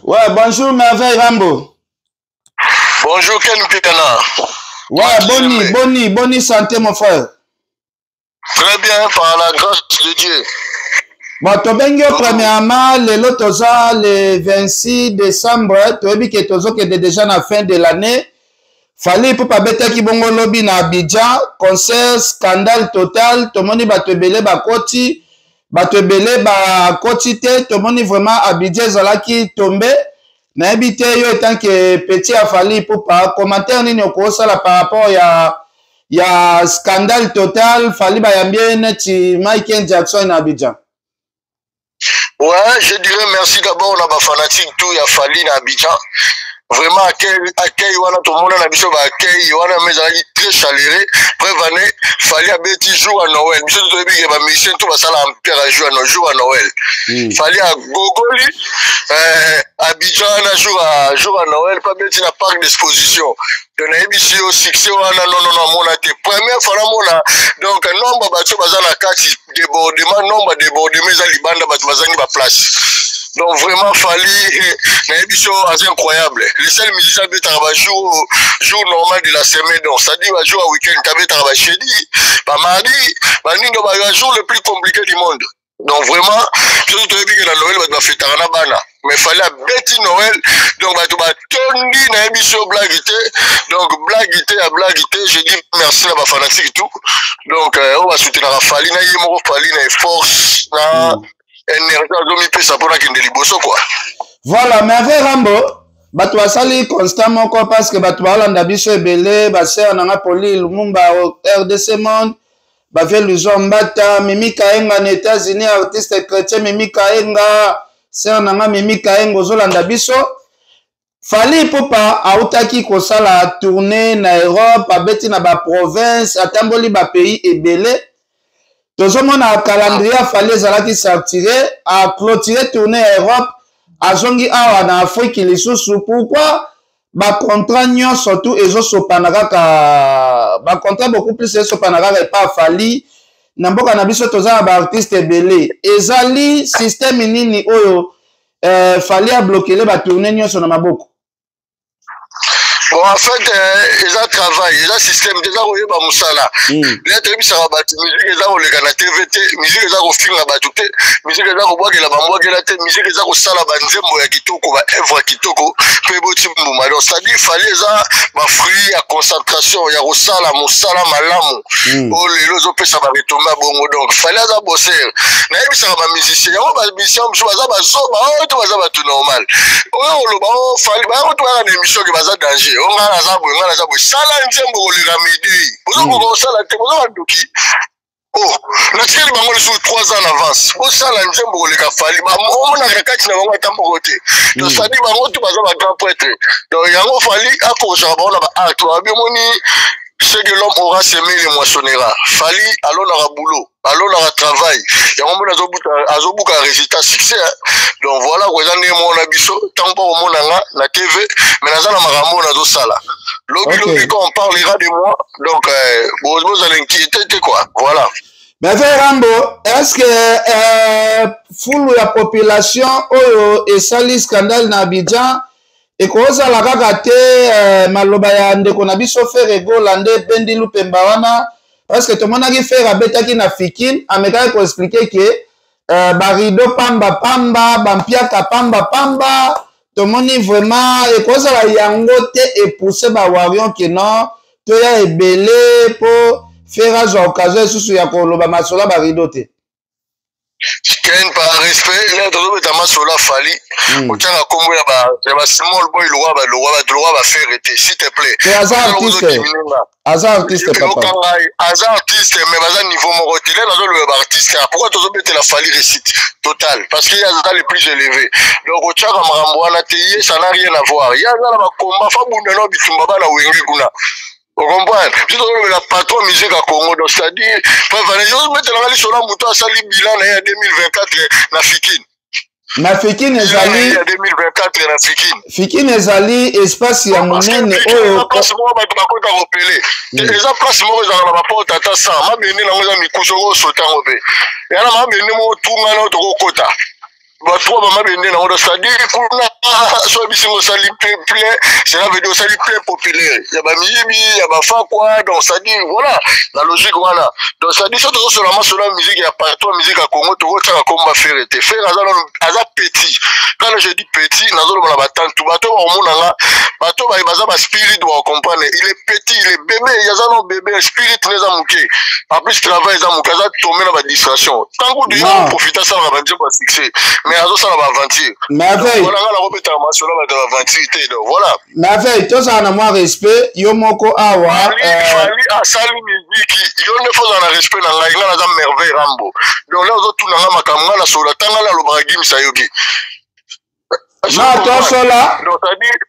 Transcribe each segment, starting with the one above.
Ouais, bonjour, merveille Rambo. Bonjour, Ken Piana. Ouais, boni santé, mon frère. Très bien, par la grâce de Dieu. Bon, tu as premièrement, le 26 décembre, tu as vu que tu es déjà à la fin de l'année. Fallait pour pas bêter qui bongo lobby na Abidjan, concert, scandale total, tout le monde va te belé, ba koti te, tout le monde vraiment Abidjan zala qui tombé. Na habité yo étant que petit a fallu pour pas commentaire ni ko sala par rapport ya scandale total, fallait ba yambie neti Michael Jackson na Abidjan. Ouais, je dirais merci d'abord on a ba fanatique tout ya fallu na Abidjan. Vraiment accueil wana tout le monde na biso ba accueil wana mais très chaleureux. Prévané fallait un petit jour à Noël. Biso tout bi ba mission tout ba sala empire à jour à Noël. Fallait à Gogoli Abidjan un jour à Noël pas petit na parc d'exposition. Donc na biso au succès wana non mona te première fois mona donc nombre ba to bazana kati débordement nombre débordement za libanda ba bazani ba place. Donc vraiment Fally c'est incroyable. Les seuls musiciens qui travaillent jour normal de la semaine, donc ça dit jour à week-end, qui travaillent jeudi, mardi, le jour le plus compliqué du monde. Donc vraiment, surtout que la Noël va faire Taranabana. Mais il fallait bêter Noël, donc tu vas tourner na émission blaguité, donc blaguité, je dis merci à ma fanatique et tout. Donc on va soutenir la Fally, na yemo Fally na force na voilà, mais avec Rambo, tu vas saluer constamment parce que tu vas aller biso ebele, basser nanga poli Lumumba RDC Monde, bafé Luzon Mbata, Mimi Kaenga na États-Unis, artiste chrétien Mimi Kaenga, sœur nanga Mimi Kaenga ozolanda biso. Fallait pour pas autaki ko sala tourner na Europe, abeti na ba province, atamboli ba pays ebele. Tout le monde a un calendrier, il fallait qui sortirait, à clôturer, tourner en Europe, à Zongi Awa en Afrique, les sous pourquoi? Bah, contrat, surtout, et zo sopanaka, bah, contrat beaucoup plus, et sopanaka, et pas Fally, n'importe quoi, n'abiso, toza, bah, artiste belé. Et Zali, système nini, oyo, fallait à bloquer les, bah, tourner, nyo, son amaboko. Bon, en fait, ils ont travaillé, ils ont système, déjà, ils ont Moussala. Ils ont mis ça à battre, musique, ils ont les canaux TVT, musique, ils ont film à battre, musique, ils ont boire la bamboua, musique, ils ont sala banzembo ya kitoko, ba evra kitoko, peboti mbouma. Donc, c'est-à-dire, il fallait ça, ma fruit à concentration, il y a Rosala, Moussala, Malamu. Oh, les autres, ça va retomber à Bongo. Donc, il fallait ça bosser. Il y a ça, ma musicien, il y a ma musicien, je vais ça, tout normal. Oh, fallait, on va une émission qui va ça danger. On a la sala nzembo koleka midi ozoko sala te ozoko doki oh natikeli bango lisusu 3 ans en avance osala nzembo koleka Fally omonaka kati na bango ata moko te donc sadi bango to baza ba grand prêtre donc yango Fally akosaka bango na ba art abimoni ce que l'homme aura semé le moissonnera. Fally alonaka boulot alonaka travail yango mona azobuka résultat succès donc voilà ko eza ndenge mona biso ntango mpo komonanga na TV mais naza na makambo nazosala lobi quand on parlera de moi donc vous allez inquiéter quoi voilà. Mais Rambo, est-ce que full la population oyo esali scandale na Abidjan et kozala kaka te maloba ya ndeko na biso faire egola nde Bendi Lupemba wana parce que tout le monde a fait abetaki na Fikine amekaki ko expliquer que barido pamba bampiaka pamba tout le monde vraiment et kozala yango te et pousser ba warion que non to ya ebele pour faire à occasion susu ya koloba masola barido te. Ken par respect là tout le temps sur la Fally autant à combo ya ba small boy le roi va faire arrêter s'il te plaît hasard artiste papa hasard artiste mais bazan niveau mon rôle là dans le artiste pourquoi tu mettre la Fally récite total parce qu'il y a ça les plus élevés donc au tchaka marambo na teye ça n'a rien à voir il y a là ba combat fa bunda no bitumba bana wenge kuna. Vous comprenez? Si vous avez la patron musique à Congo, donc c'est-à-dire, vous mettez la sur la mouton à Sali Bilan en 2024 na Fikine. Na Fikine ezali 2024 na Fikine. Fikine ezali espace ya monene oyo. Place mo ba bakota repérer. Eza place mo za na ba porte ata ça, ma bene na ngoza mikuso ko sota ngobe. Ya na ma bene mo tunga na to kokota. trois maman bende na c'est-à-dire kuna so bisingo sali plein cela veut dire sali plein populaire ya ba miyibi ya ba fa quoi donc ça dit voilà la logique voilà donc ça dit surtout seulement sur la musique ya partout musique à Congo to ko comme faire était faire aza petit quand je dis petit nazolo na batantu bato ba omona nga bato ba baza ba spirit doit comprendre il est petit il est bébé ya za no bébé spirit neza muke en plus travail za mukaza tomber na ba distraction tant que tu profiter ça va dire pas succès mais azo ça va aventure merveille voilà la repéta masolo ba aventure donc voilà merveille to ça na moi respect yo moko awa fali asali musique yo ne faut en respect na ngai na za merveille rambo donc là ozo tuna nga makamwa na sola tanga la lobagi misayoki na to sola donc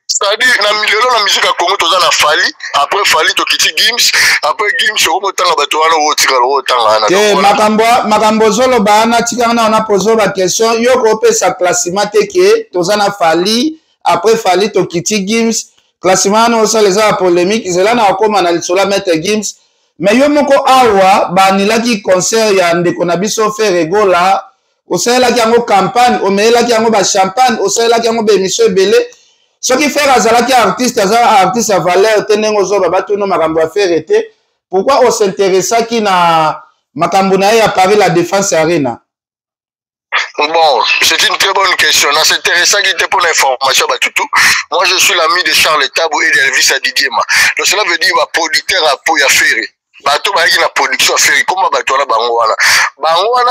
c'est-à-dire na milieu na musique à Congo toza na fali après fali to kiti Gims après Gims ko motanga bato wana otika lo tanga na makambo zolo bana tikanga na ona pozo ba question yo ko pesa classement te ke toza na fali après fali to kiti Gims classement no ça les a polémique zela na koma na lisola mettre Gims mais yo moko awa ba nilaki concert ya ndeko na biso Ferregola osela ki yango campagne omela ki yango ba champagne osela ki yango be émission belé ce qui fait azalaki artiste à valeur tenengo zo bato no makambo affaire était pourquoi on s'intéressa qui na makambo na ya Paris la Défense Arena. Bon, c'est une très bonne question. C'est intéressant qui était pour l'information. Moi, je suis l'ami de Charles Tabou et d'Elvis Adidiema. Donc, cela veut dire que producteur à Pouya Ferré. Bateau ba la production fait comme bateau la bangwana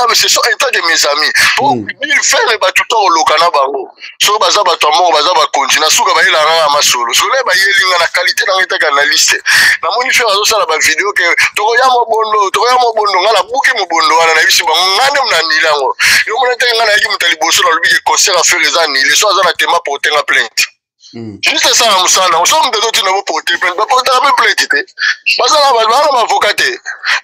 mais ce sont un tas de mes amis pour dire faire les bateaux au lokana bango so baza bato mo baza ba continue suka ba ila nga masolo so le ba yelinga na qualité na ngita analyste na moni faire azo sala ba vidéo que to ya mo bondo ngala buki mo bondo wana na bisi bango ngane mna nilango yo mona tenga na yiki mutaliboso na lubi concert à faire les années les soirs na tema pour tenga plainte. Juste ça, on sommes des autres nouveaux portés, mais pas porter un peu plainte. Parce que là, on va avocat.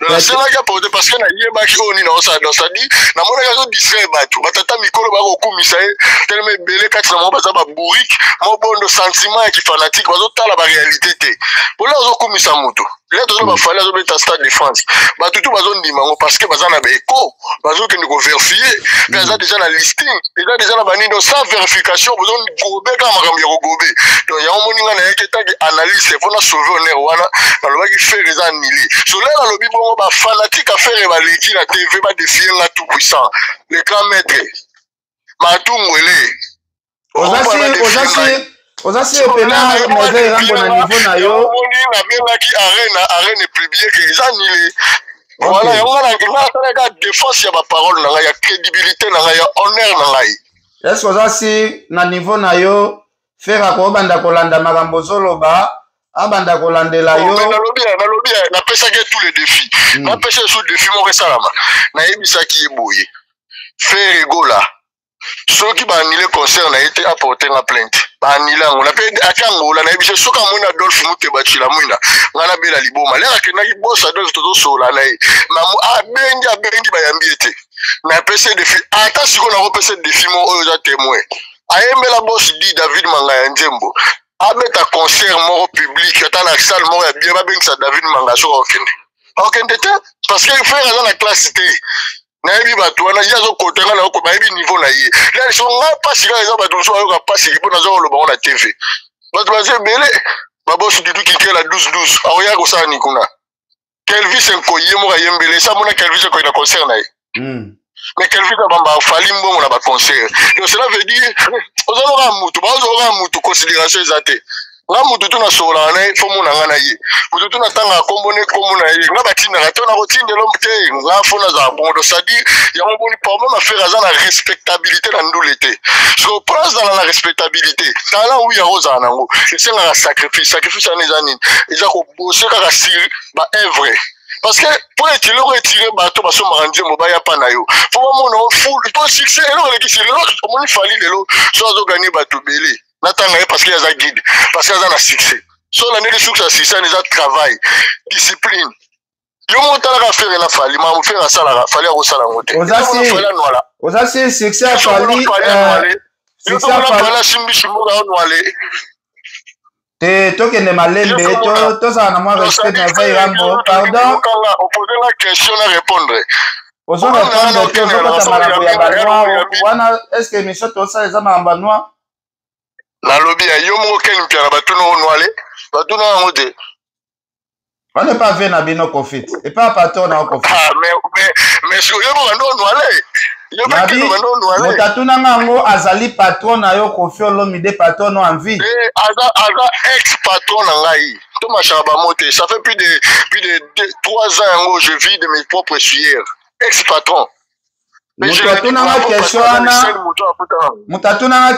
Dans la scène qui a porté, parce que na yeba qui on dans ça dit, na mon gars distrait bateau. Batata mikolo ba ko misae, tellement belé kati na mo baza ba bourrique, mo bon de sentiment qui fanatique, bazo tala ba réalité té. Pour là zo komisa moto. Là to ba fala zo beta stade de France. Ba tout bazo ndima parce que baza na ba écho, bazo que nous vérifier, baza déjà na listing, déjà na bani donc sans vérification, bazo gobe ka makambo ya gobe. Donc il y a un moninga na yeketa ki analyse il faut na sauver honneur wana na loba ki faire les annulés so là na lobi bongo ba fanatique à faire ba leki na TV ba défier na tout puissant le grand maître matungwele Osasi opena mauvais rambo na niveau na yo oni na benga ki arène publier que les annulés voilà yango na ka défense ya ba parole na ya crédibilité na ya honneur na ngai est-ce que osasi na niveau na yo faire ko banda kolanda makambo zoloba abanda kolandela yo nalobi na pesa ke tous les défis na pesa sous défi mo resalama na yebisa ki eboye faire gola ceux qui ba annulé concert na été apporté na plainte ba annulé on a fait akangola na yebisa soka mona Adolphe Muteba chila mwina ngana bela liboma lera ke na ki bossa Adolphe toto sola na ye mamu abengi ba yambiete na pesa défi ata siko na ko pesa défi mo oyo za témoin ayembela boss di David Mangaya Nzembo abeta concert moro public ata na salle moro ya bien babengisa David Mangaya so okende te parce que faire dans la classe té na yebi bato wana yazo kotenga na ko bayebi niveau na ye là so nga pasi ka eza bato so ayoka pasi ki pona zo loba na TV bato baze bele ba boss du ki la 12 aoya ko sa ni kuna Kelvis Nkoye mo ka yembele sa mona Kelvis ko ina concert na ye mais Kelvis bamba fali mbongo na ba concert donc cela veut dire ozoloka mutu considération ezate nga mutu tuna sola na fo mona nga na ye mutu tuna tanga kombone komona ye nga batina ka tona ko tindelo mte nga fo na za bon donc ça dit ya mboni problème à faire azana respectabilité na ndulete so place dans la respectabilité tala oui ya roza nango c'est un sacrifice na ezani eza ko bosser ka siri ba œuvre. Parce que pour retirer bateau parce que marandi mobaya pa na yo faut vraiment on full pour succès alors qui c'est l'autre on fallait le soit gagner bateau belé natanga parce qu'il y a un guide parce qu'il y a un succès so la neli succès c'est un travail discipline yo montala ka faire la fali ma mo faire ça la fali ko sala ngote osasi succès a fali succès a fali simbi shimo ga onwale te tokende malembe to ça na moi respect na vai rambo pardon on poser la question à répondre Ozo répondre que ozo makambo ya banoir wana est-ce que émission tosala eza makambo ya noir na lobby ya yo moko ken mpia na batuna noale batuna yango te on n'est pas vu na bino Kofit et pas patron na Kofit mais si yo bando noale yo ba kino bando noale motatuna ngango azali patron na yo Koffi Olomide patron en vie aga ex patron na ngai to machaba moté ça fait plus de 3 ans que je vis de mes propres sueurs ex patron mutatuna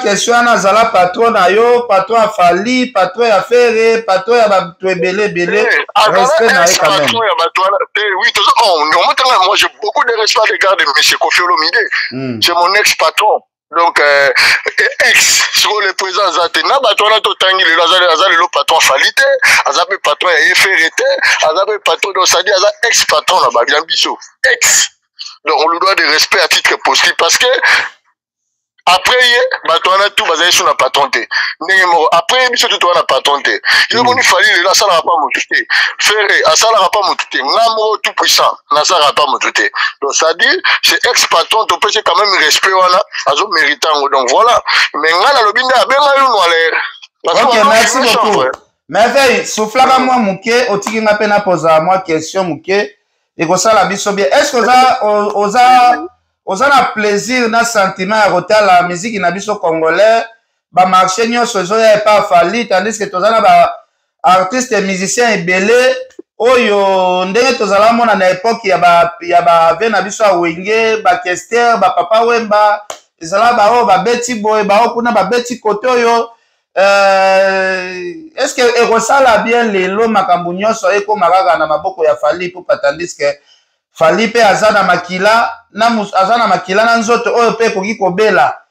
question ana azala patron na yo patron ya Fali patron ya Ferre patron ya bato ebele respect na ye quand même oui moi j'ai beaucoup de respect à l'égard de monsieur Koffi Olomide c'est mon ex patron donc ex sur le président zate na bato wana totangi lelo aza lelo patron Fali te aza pe patron ya Ferre te aza pe patron de Osadi aza ex patron na babila biso ex. Donc on lui doit des respects à titre possible parce que après bato wana tout bazali sur la patronté après biso tout wana patronté yo boni Fali lelo asala pas motuté Ferre asala pas motuté ngamo tout puissant na sala pas motuté donc ça dit c'est ex patron to peut quand même respect wana azo méritant donc voilà mais ngala lobinda benga yo noale OK merci beaucoup merveille souffla moi muke otiki nga pena posa moi question muke et que ça la biso bien est-ce que oza na plaisir na sentiment à rota la musique na biso congolais ba marché nyonso zoya pas Fali tandis que tozana ba artiste et musicien ebele oyo ndenge tozala mona na époque ya ba vena biso a wenge ba Kester ba Papa Wemba ezala ba o ba beti boy ba o kuna ba beti kote oyo est-ce que ekosala bien lelo makambo nyonso ekomaka na maboko ya Fali pour tandis que Fali pe azana makila na nzoto oyo pe koki kobela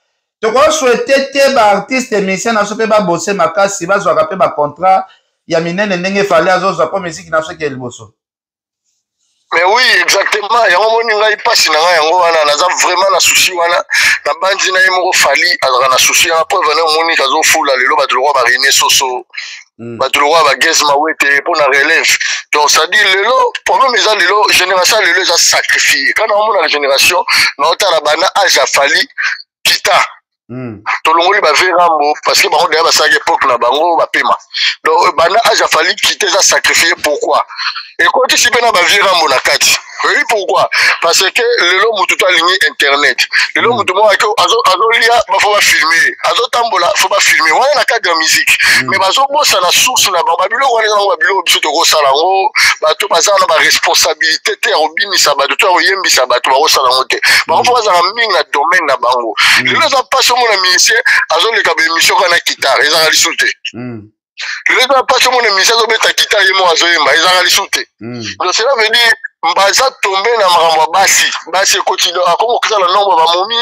toko souhaiter te ba artiste musicien na so pe ba bosser makasi bazwaka pe ba contrat ya minene ndenge Fali azozwa po musique na so ke liboso. Mais oui, exactement. Yango moni ngai pasi na ngai yango wana naza vraiment na souci wana na bandi na yemo Fali azaka na souci na preuve na moni kazo fula lelo ba tulwa ba René Soso ba tulwa ba Gez Mawete pour na relève. Donc ça dit lelo problème eza lelo génération lelo eza sacrifié. Quand on mona la génération na otala bana âge Fali kita tolongoli ba verambo parce que bango déjà ba sa époque na bango ba pema. Donc bana âge Fali kita eza sacrifié pourquoi? Et quand tu sais pas vivre en monakati, oui pourquoi? Parce que le long tout a ligné internet. Le long tout moi que azolia faut pas filmer, azotambola faut pas filmer. Ouais la cadre de musique. Mais bazo bossa na source na babilo wala na babilo biso to kosala ngo, bato bazana ba responsabilité te robini sabato to oyembi sabato ba kosala ngote. Ba faut bazana mingi na domaine na bango. Le long pas sur mon musicien azoleka ba émission kana guitare, ezala lisulte. Le gars pas sur mon émission de beta kita yemo azoyemba ezanga lisute donc cela veut dire mbaza tomber na makambo basi continue akoko kisa la nombre ba momi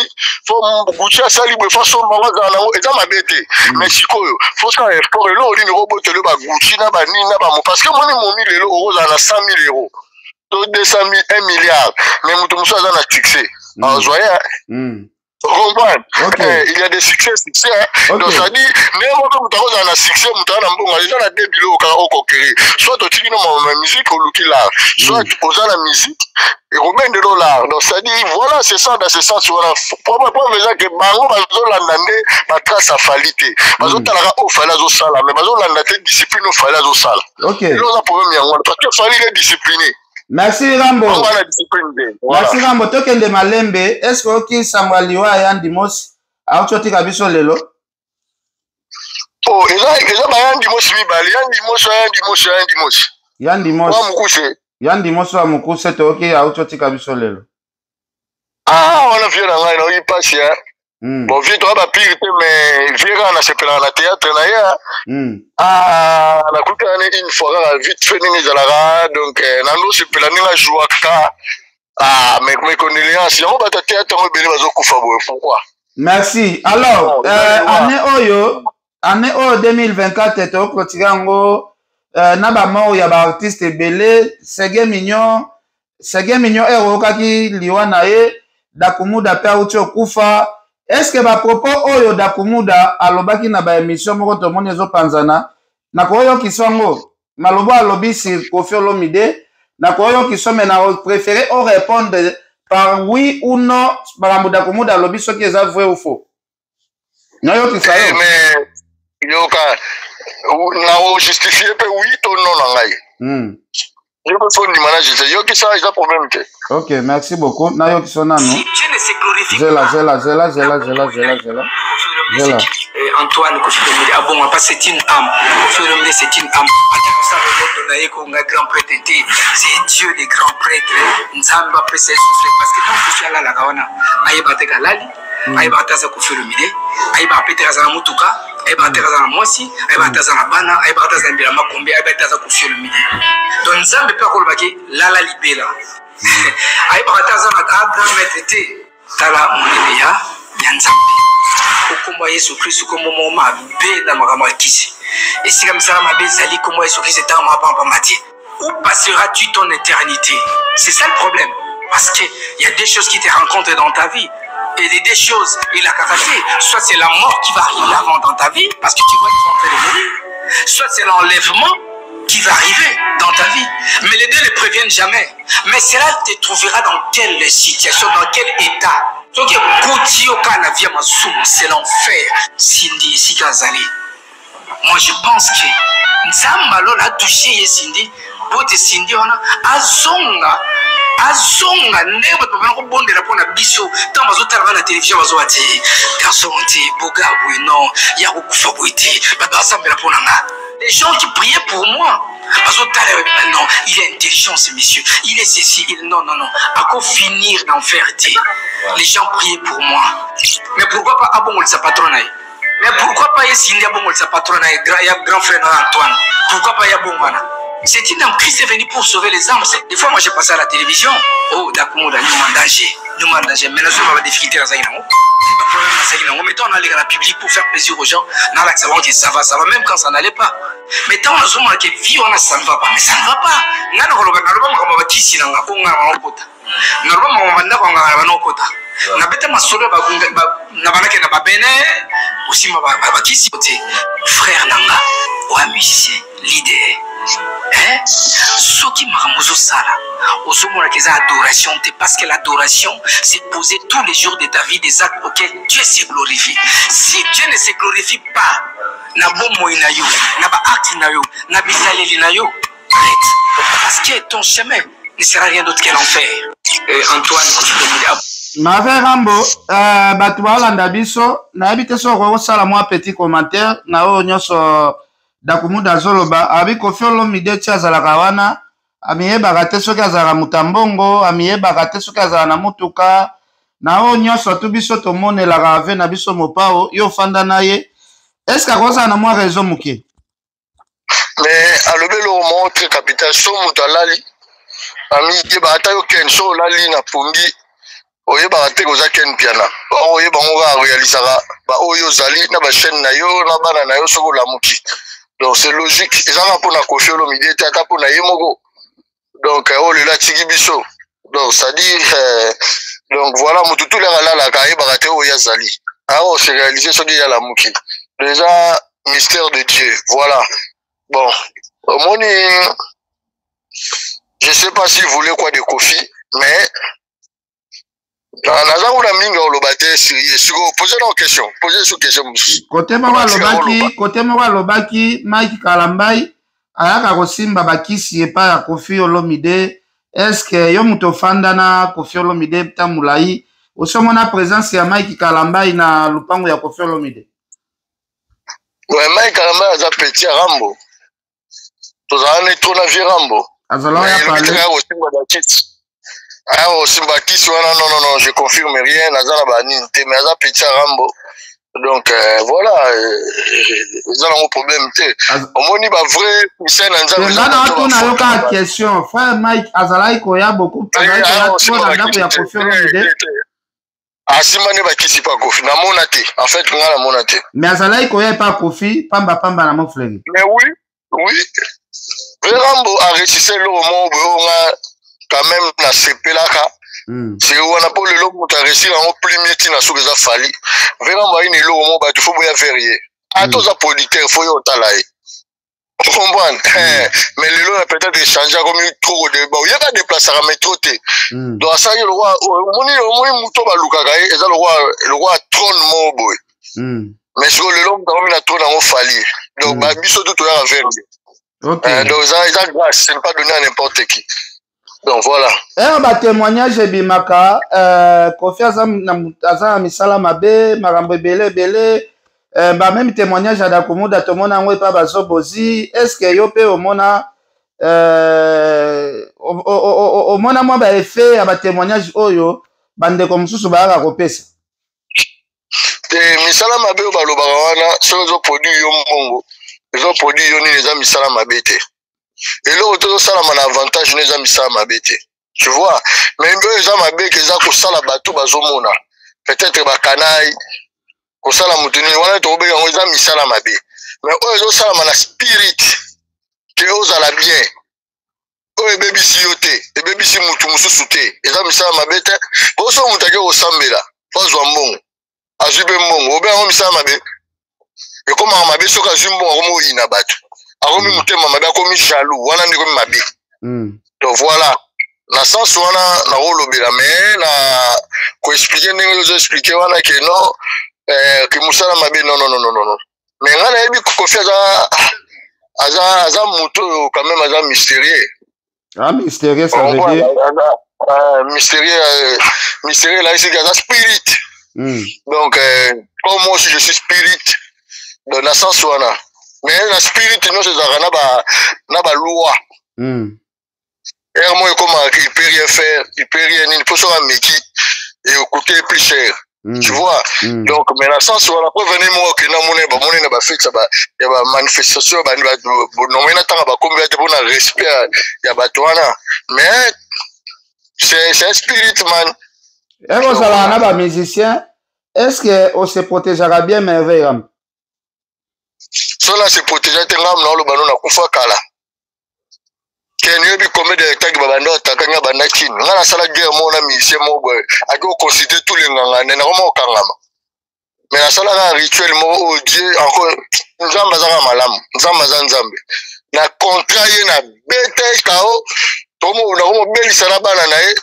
fo bucha sali bo façon mbaza na eza mabete mais sikoyo faut ça effort lo oli robot le ba gucci na ba nina ba mo parce que moni momi lelo oza na 100 000 euros to 200 000 1 milliard mais mutu muso aza na succès azoya il y a des succès hein? Donc ça dit même quand tu as un succès tu as un bon déjà la débilo au conquérir soit tu dis non ma musique au lucky là soit aux la musique et combien de dollars donc ça dit voilà c'est ça dans ce sens voilà pour déjà que bango bazolanda ba trace à falité bazotala au fala zo sala mais bazolanda te discipline au fala zo sala OK là on a problème yango parce que Fali est discipliné. Merci Rambo. Merci Rambo. Tokende Malembe. Est-ce que oki Samueliwa Yandi Mos auchoti kabiso lelo? Oh, eza ba Yandi Mos mibali. Yandi Mos. Wa mukuse. Yandi Mos wa mukuse to oki auchoti kabiso lelo. Ah, on a vu na ngai no yi passe hein. Bon, vieux toi ba pire mais vieux on a sepela na théâtre na ya. Ah, la coupe une fois vite fait ninga donc nando sepela ninga jouaka. Ah, mais mes condoléances, on va théâtre on beli bazo kufa boye pourquoi? Merci. Alors, année 2024 to kotirango na ba mo ya ba artiste belé, Sege Mignon ero kaki liwa na ye Dakumuda pe aucho kufa. Est-ce que ba propos oyo Dakumuda alobaki na ba émission moko to moni ezo panzana na koyo kisongo malobo alobi si Koffi Olomide na koyo kisome na préféré au répondre par oui ou non makambo Dakumu lobi soki eza vrai ou faux. Nayokisa yo. Mais yoka na justifier pe oui to non na ngai. Je peux faire du manager. Yokisa il a problème que. OK, merci beaucoup. Nayokisa nanu. Zela. Antoine Kofi ah bon, c'est une âme. Kofi c'est une âme. Grand prêtre, c'est Dieu des grands prêtres. Nzamba peut se souffler parce que quand Kofi ala la kawana, ayebate kalali, ayebate za Kofi Olomide, ayebate za na mutuka, ayebate za na mosi, ayebate za na bana, ayebate za mbila makombe, ayebate za Kofi Olomide. Donc Nzamba peut kolobaki lala libela. Ayebate za na grand maître te tala moneya Nzambe. Okomba Yesu Kristo comme moment be na makambo kisi. Et si comme ça ma bezali comme Yesu Kristo est en papa Mathieu. Où passeras-tu ton éternité? C'est ça le problème. Parce qu'il y a des choses qui te rencontrent dans ta vie. Et des choses, il a cassé. Soit c'est la mort qui va arriver avant dans ta vie, parce que tu vois qu'ils sont en train de mourir. Soit c'est l'enlèvement qui va arriver dans ta vie. Mais les deux ne préviennent jamais. Mais cela te trouvera dans quelle situation, dans quel état. Donc, c'est l'enfer. Cindy, si Kazali. Moi, je pense que Nzambalo a touché Cindy. Bote Cindy, on a Azonga. Neba to bonde la pona biso. Tant bazo tala na télévision bazo ati. Garçon ti boga non, ya okufa boiti. Baba sambela pona nga. Les gens qui priaient pour moi. Non, il est intelligent ce monsieur. Il est ceci, non. À quoi finir d'enfer? Les gens priaient pour moi. Mais pourquoi pas Abon sa patronne? Mais pourquoi pas Cindy Abon sa patronne? Grand frère Antoine. Pourquoi pas Yabongana? C'est une âme. Christ est venu pour sauver les âmes. Des fois, moi, j'ai passé à la télévision. Oh, d'accord, nous en danger. Mais là, je vais difficulté dans Zaïnamo. Mettons, on allait dans la public pour faire plaisir aux gens. Ça va, même quand ça n'allait pas. Mais tant on a que vie, ça ne va pas. Mais ça ne va pas. Frère Nanga, ouais, musicien, leader. Ce qui m'a remonté ça là, adoration, parce que l'adoration, c'est poser tous les jours de ta vie des actes auxquels Dieu se glorifie. Si Dieu ne se glorifie pas, na bomo inayo, na ba acte inayo, na bisaleli inayo, parce que ton chemin ne sera rien d'autre que l'enfer. Antoine, Mave Rambo, Batouba Landabiso, na habite so sala moi petit commentaire, na o nyoso Dakumu Zoloba, abi Kofi Olomide azalaka wana, amiyebaka te soki azalaka mutambongo, amiyebaka te soki azalaka na mutuka, na o nyonso tu biso tomonelaka ave na biso mopao, yo fanda na ye. Est-ce que na mwa raison muke? Mais alobe lo montre capital so mutalali, amiyebaka ta yo ken so lali na pungi. Oyeba te koza ken piana. Oyeba ngo réalisera ba oyo zali na ba chaîne na yo na bana na yo soko la muki. Donc c'est logique. Ils ont pour la Kofi Olomide tata pour na yemogo. Donc oh le la tigi biso. Donc ça dit donc voilà mututu la la ka yeba te oya zali. Ah oh c'est réalisé ce qu'il y a la muki. Déjà mystère de Dieu. Voilà. Bon, moni je sais pas si vous voulez quoi de Kofi mais posez nos questions. Posez sous question. Côté Mawa Lobaki, Mike Kalambai, Ayaka Kosimba Bakisi et pas Kofi Olomide. Est-ce que Yomuto Fandana, Kofi Olomide, Tamulaï, au sommet de la présence de Mike Kalambai na Lupango ya Kofi Olomide? Ouais, Mike Kalambai a petit Rambo. Tous les trop na vie Rambo. Azala ya parlé. Ah, au Simbakis, non, je confirme rien, Nazara Baninte, mais Aza Petit Rambo. Donc, voilà, ils ont un problème. Au moins, il va vrai, c'est un question. Frère Mike, Azala, il y a beaucoup ah, si mané va qui si pas Kofi, na monate. En fait, on a la monate. Mais Azala, il y a pas Kofi, pamba na mon frère. Mais oui. Rambo a réussi le moment quand même na sepelaka c'est où on a pas le logo ta réussir en plus mieux na sous les fali vraiment ba une logo mo ba tu faut boya verrier à tous les producteurs faut yo talaye Tu comprends? Mais le lot a peut-être échangé comme trop de débat. Il y a qu'à déplacer à métro. Donc, ça y est, le roi, Mouto Balukaga, et le roi trône Moboy. Mais sur le long, il a trône en Fali. Donc, Babiso tout à l'heure. Donc, ça, grâce, ce n'est pas donné à n'importe qui. Donc, voilà. Un témoignage de Bimaka, Kofi Azam Misala Mabe, Marambo Bele. Même témoignage à Dakoumouda, tout le monde n'a pas bazobozi. Est-ce que yo pe au mona moi effet à témoignage oyo bande comme sous ba kopesa. Misala mabe o baloba wana so zo produit yo mbongo. Zo produit yo ni les misala mabe te. Et là auto sala man avantage les misala mabe te. Tu vois, mais ndo eza mabe ke za ko sala bato bazomona. Peut-être ba kanai kosala mutuni wana to be yango eza misala mabe mais oyo sala mana spirit ke ozala bien oyo bebisi yote e bebisi mutu mususu te eza misala mabe te boso mutake osambela ozwa mbongo azibe mbongo obe yango misala mabe e koma mabe soka azwi mbongo akomi oyina bato akomi mutema mabe akomi jaloux wana ndeko mabe donc voilà na sens wana na olobela mais na ko expliquer ndenge ozo expliquer wana ke non que Moussala Mabe non. Mais on a eu Kofi Aza Mouto quand même Aza mystérieux. Ah, mystérieux, ça veut dire mystérieux là, c'est Aza spirit. Donc, comme moi aussi je suis spirit, dans la sens où on a. Mais la spirit, non, c'est na ba loi. Et moi, comment il peut rien faire, il peut rien, il peut se rendre et coûter plus cher. Tu vois, donc mais la sens où on a prévenu moi que na ba fait ça ba ya ba manifestation ba no mena tanga ba combien de bon respect ya ba toana mais c'est un spirit man. Et vous allez na ba musicien, est-ce que on se protégera bien merveille? Cela se protéger tengam na lo bano na kufa kala. Kenyo bi combien de temps babando takanga banda kin ngana sala guerre mo na musicien mo boy ako considérer tous les nganga na ko kangama mais la sala rituel mo o Dieu encore nzamba za malamu nzamba za nzambe na contrat ye na bete kao to mo na ko belisa na bana na e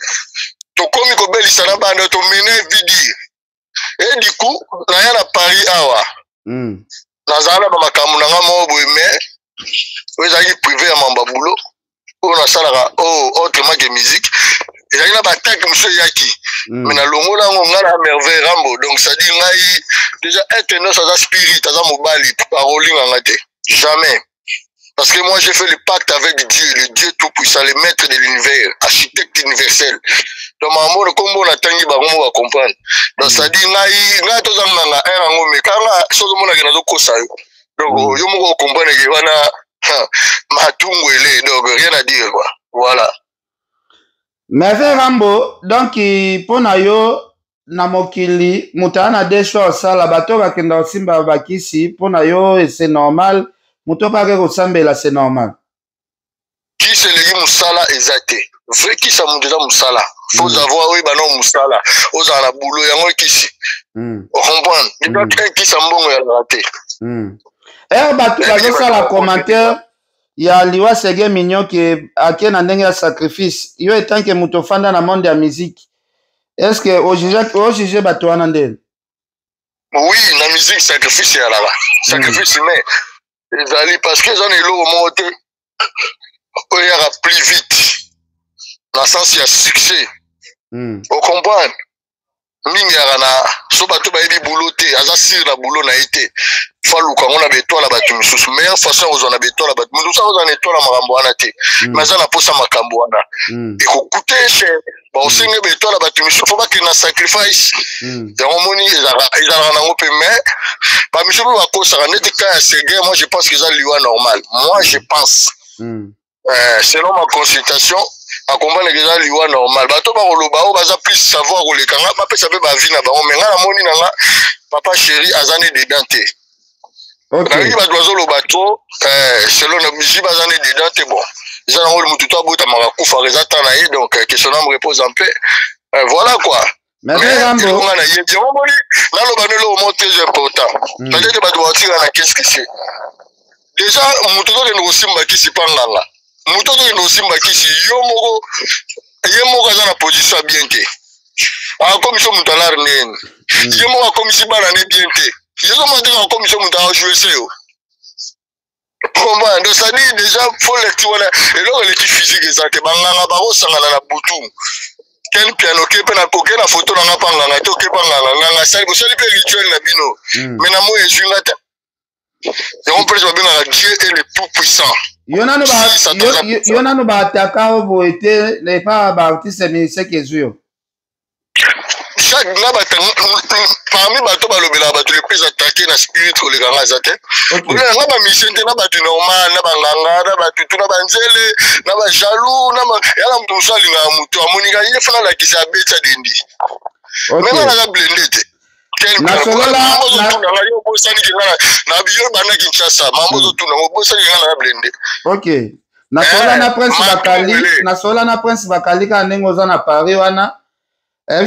to komi ko belisa na bana to mine vidi et du coup na ya na Paris awa na zala ba makamu na ngamo boy mais wezaki privé ya mamba boulot on a ça autrement que musique et là il y a pas attaque monsieur yaki mais na longo là on a la merveille rambo donc ça dit ngai déjà être non ça spirit ça mobali paroling en ngate jamais parce que moi j'ai fait le pacte avec Dieu le Dieu tout puissant le maître de l'univers architecte universel donc maman comme on attend ba on va comprendre donc ça dit ngai to zanga ngo me kanga sozo mona ke na zo kosa yo donc yo mo comprendre que wana donc rien à dire quoi. Voilà. Merveille Rambo, donc pour yo na mokili mutana des choses ça la bateau va kenda simba bakisi pour yo et c'est normal muto pas que ressemble c'est normal. Qui c'est les musala exacté. Vrai qui ça déjà musala. Faut avoir oui bah non musala. Aux la boulot yango kisi. On comprend. Il doit qui ça mbongo ya raté. Bato la commentaire il y a Liwa Sege Mignon qui est à qui n'a sacrifice yo étant que mutofanda na monde de la musique est-ce que au juge bato anandel oui la musique sacrifice ya là sacrifice mais ils allaient parce que j'en ai l'eau monté il y aura plus vite dans le sens il y a succès on comprend mingi na so bato ba yebi boulot te aza sir na boulot na été faluka ngona betola batu misusu meilleure façon ozona betola batu mudu sa ozana etola makambo wana te mais za na posa makambo wana et ko coûter cher ba osinge betola batu misusu faut pas que na sacrifice ya omoni ezala na ngope mais ba misusu ba kosa na net ka Sege moi je pense que ça liwa normal moi je pense selon ma consultation a comprendre que ça liwa normal bato ba koloba o baza plus savoir kolekanga ba pesa pe ba vie na bango mais nga na moni na nga papa chéri azane dedans te. Okay. Selon la musique, c'est bon. Ils ont le moutou à bout à Marakouf, donc que son âme repose en paix. Voilà quoi. Mais Rambo, là, le banelo au monde très important. Peut-être que tu vas qu'est-ce que c'est. déjà moto to ke simba kisi panganga moto to ke simba kisi yo moko aza na position bien te a commission moto alar nene yo moko commission bana ne bien te yo so moto na commission moto a jouer seo comment donc ça dit déjà faut lecture et là l'équipe physique exacte banganga ba osangana na butu ken piano ke pe na koke na photo na ngapanga to ke panganga nga sali bo sali pe rituel na bino mais na mo ezinga ta et on peut dire Dieu est le tout puissant yona no ba ataka obo ete les pas baptiste mais c'est que zuyo chaque nabata parmi bato balobela bato les plus attaqués na spirit ko le ganga zate ona ngaba mission te na bato normal na banganga na bato tuna banzele na ba jaloux na yala mtu sali na mtu amonika ye fana la kisa beta dendi mais na la blende te na solola yo bosani kingana na biyo bana kinchasa mambo zo tuna bosani kingana na blende okay na sola na prince bakali ka nengo za na Paris wana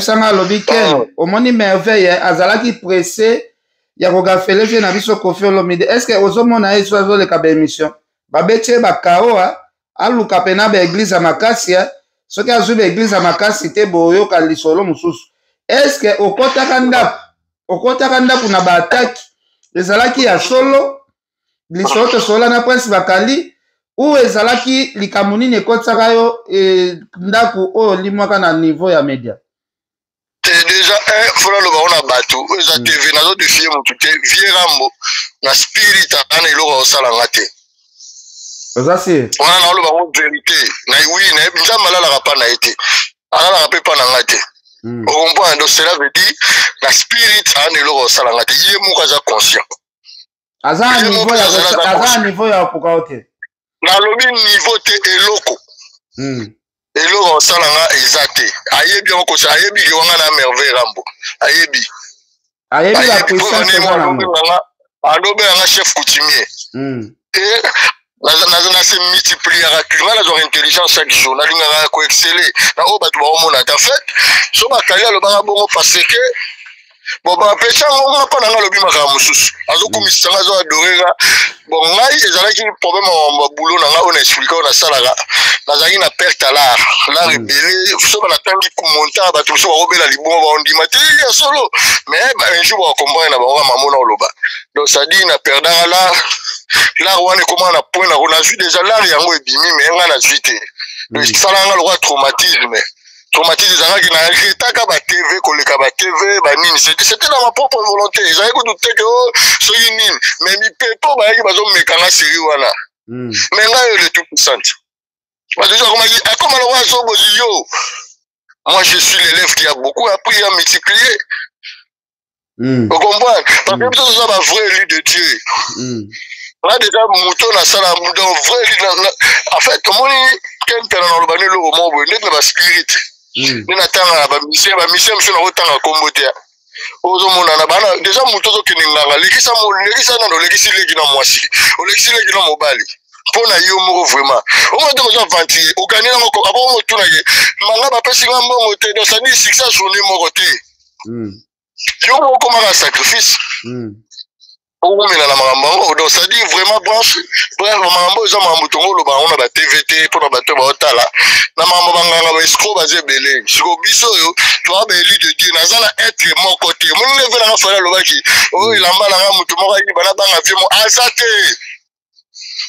Sanga Lobiken, au moni merveille, azalaki pressé, ya kogafele vie na biso Koffi Olomide. Est-ce que ozomona eso azo le kabe émission? Babeche bakaoa, aluka pena be église à Makasia, soki azu be église à Makasi te boyo ka lisolo mususu. Est-ce que okota kanda kuna ba attaque, ezalaki ya solo, lisolo to sola na prince bakali, ou ezalaki likamuni ne kotsaka yo ndaku o limwaka na niveau ya media? Déjà voilà le baron a battu ça TV na d'autres filles mon tout vieux rambo na spirit ana iloko osala ngate ça c'est on a le baron vérité na oui na njamala la rapa na été ala la rapa na ngate on comprend donc cela veut dire la spirit ana iloko osala ngate yé mo kaza conscient aza niveau ya pokaote na lobi niveau te eloko eloko osala nga ezate ayebi ko sa ayebi ke wanga na merveille rambo ayebi la puissance nga adobe nga chef coutumier et na se multiplier nga la zone intelligence chaque jour na linga ko exceller na o batu ba omona en fait so ba kali lo ba bongo parce que bon ba pesa ngo pa na lobi maka mususu azo komisa nga zo adorera bon ngai ezalaki problème en boulot na nga on explique on a salaka nazaki na perte à l'art rebelle so ba tangi kumonta ba to so ba obela libongo ba ondima te ya solo mais un jour ba comprendre na ba mamona oloba donc ça dit na perdanga l'art wana comment na point na vu déjà l'art yango ebimi mais nga na vite salanga le roi traumatisme ezalaki na retaka ba TV koleka ba TV ba nini c'était dans ma propre volonté ezalaki ko douter que soki nini mais mi pepo ba yaki bazo mekanga série wana mais nga yo le tout puissant parce que comme le roi Zobozio moi je suis l'élève qui a beaucoup appris à multiplier vous comprenez parce que ça va vrai lui de Dieu là déjà mouton na sala mouton vrai en fait comment quel père dans le banel au monde net na spirit nina tanga ba mission monsieur na otanga kombote ozo mona na bana déjà muto zo kininganga lekisa na ndo lekisi leki na mwasi o lekisi leki na mobali pona yo moko vraiment o mo to zo vanti o kanina moko abo mo tuna ye manga ba pesi nga mbongo te do sani siksa journée moko te yo moko maka sacrifice o mina na makambo donc ça dit vraiment branche bref makambo zo mambo tongo lo ba on a ba TVT pour ba to ba otala na mambo banganga ba escro baze belé siko biso yo to ba eli de Dieu nazala être mon côté mon lever na fala lo baki o ilamba na mutu moko yi bana banga vie mo azate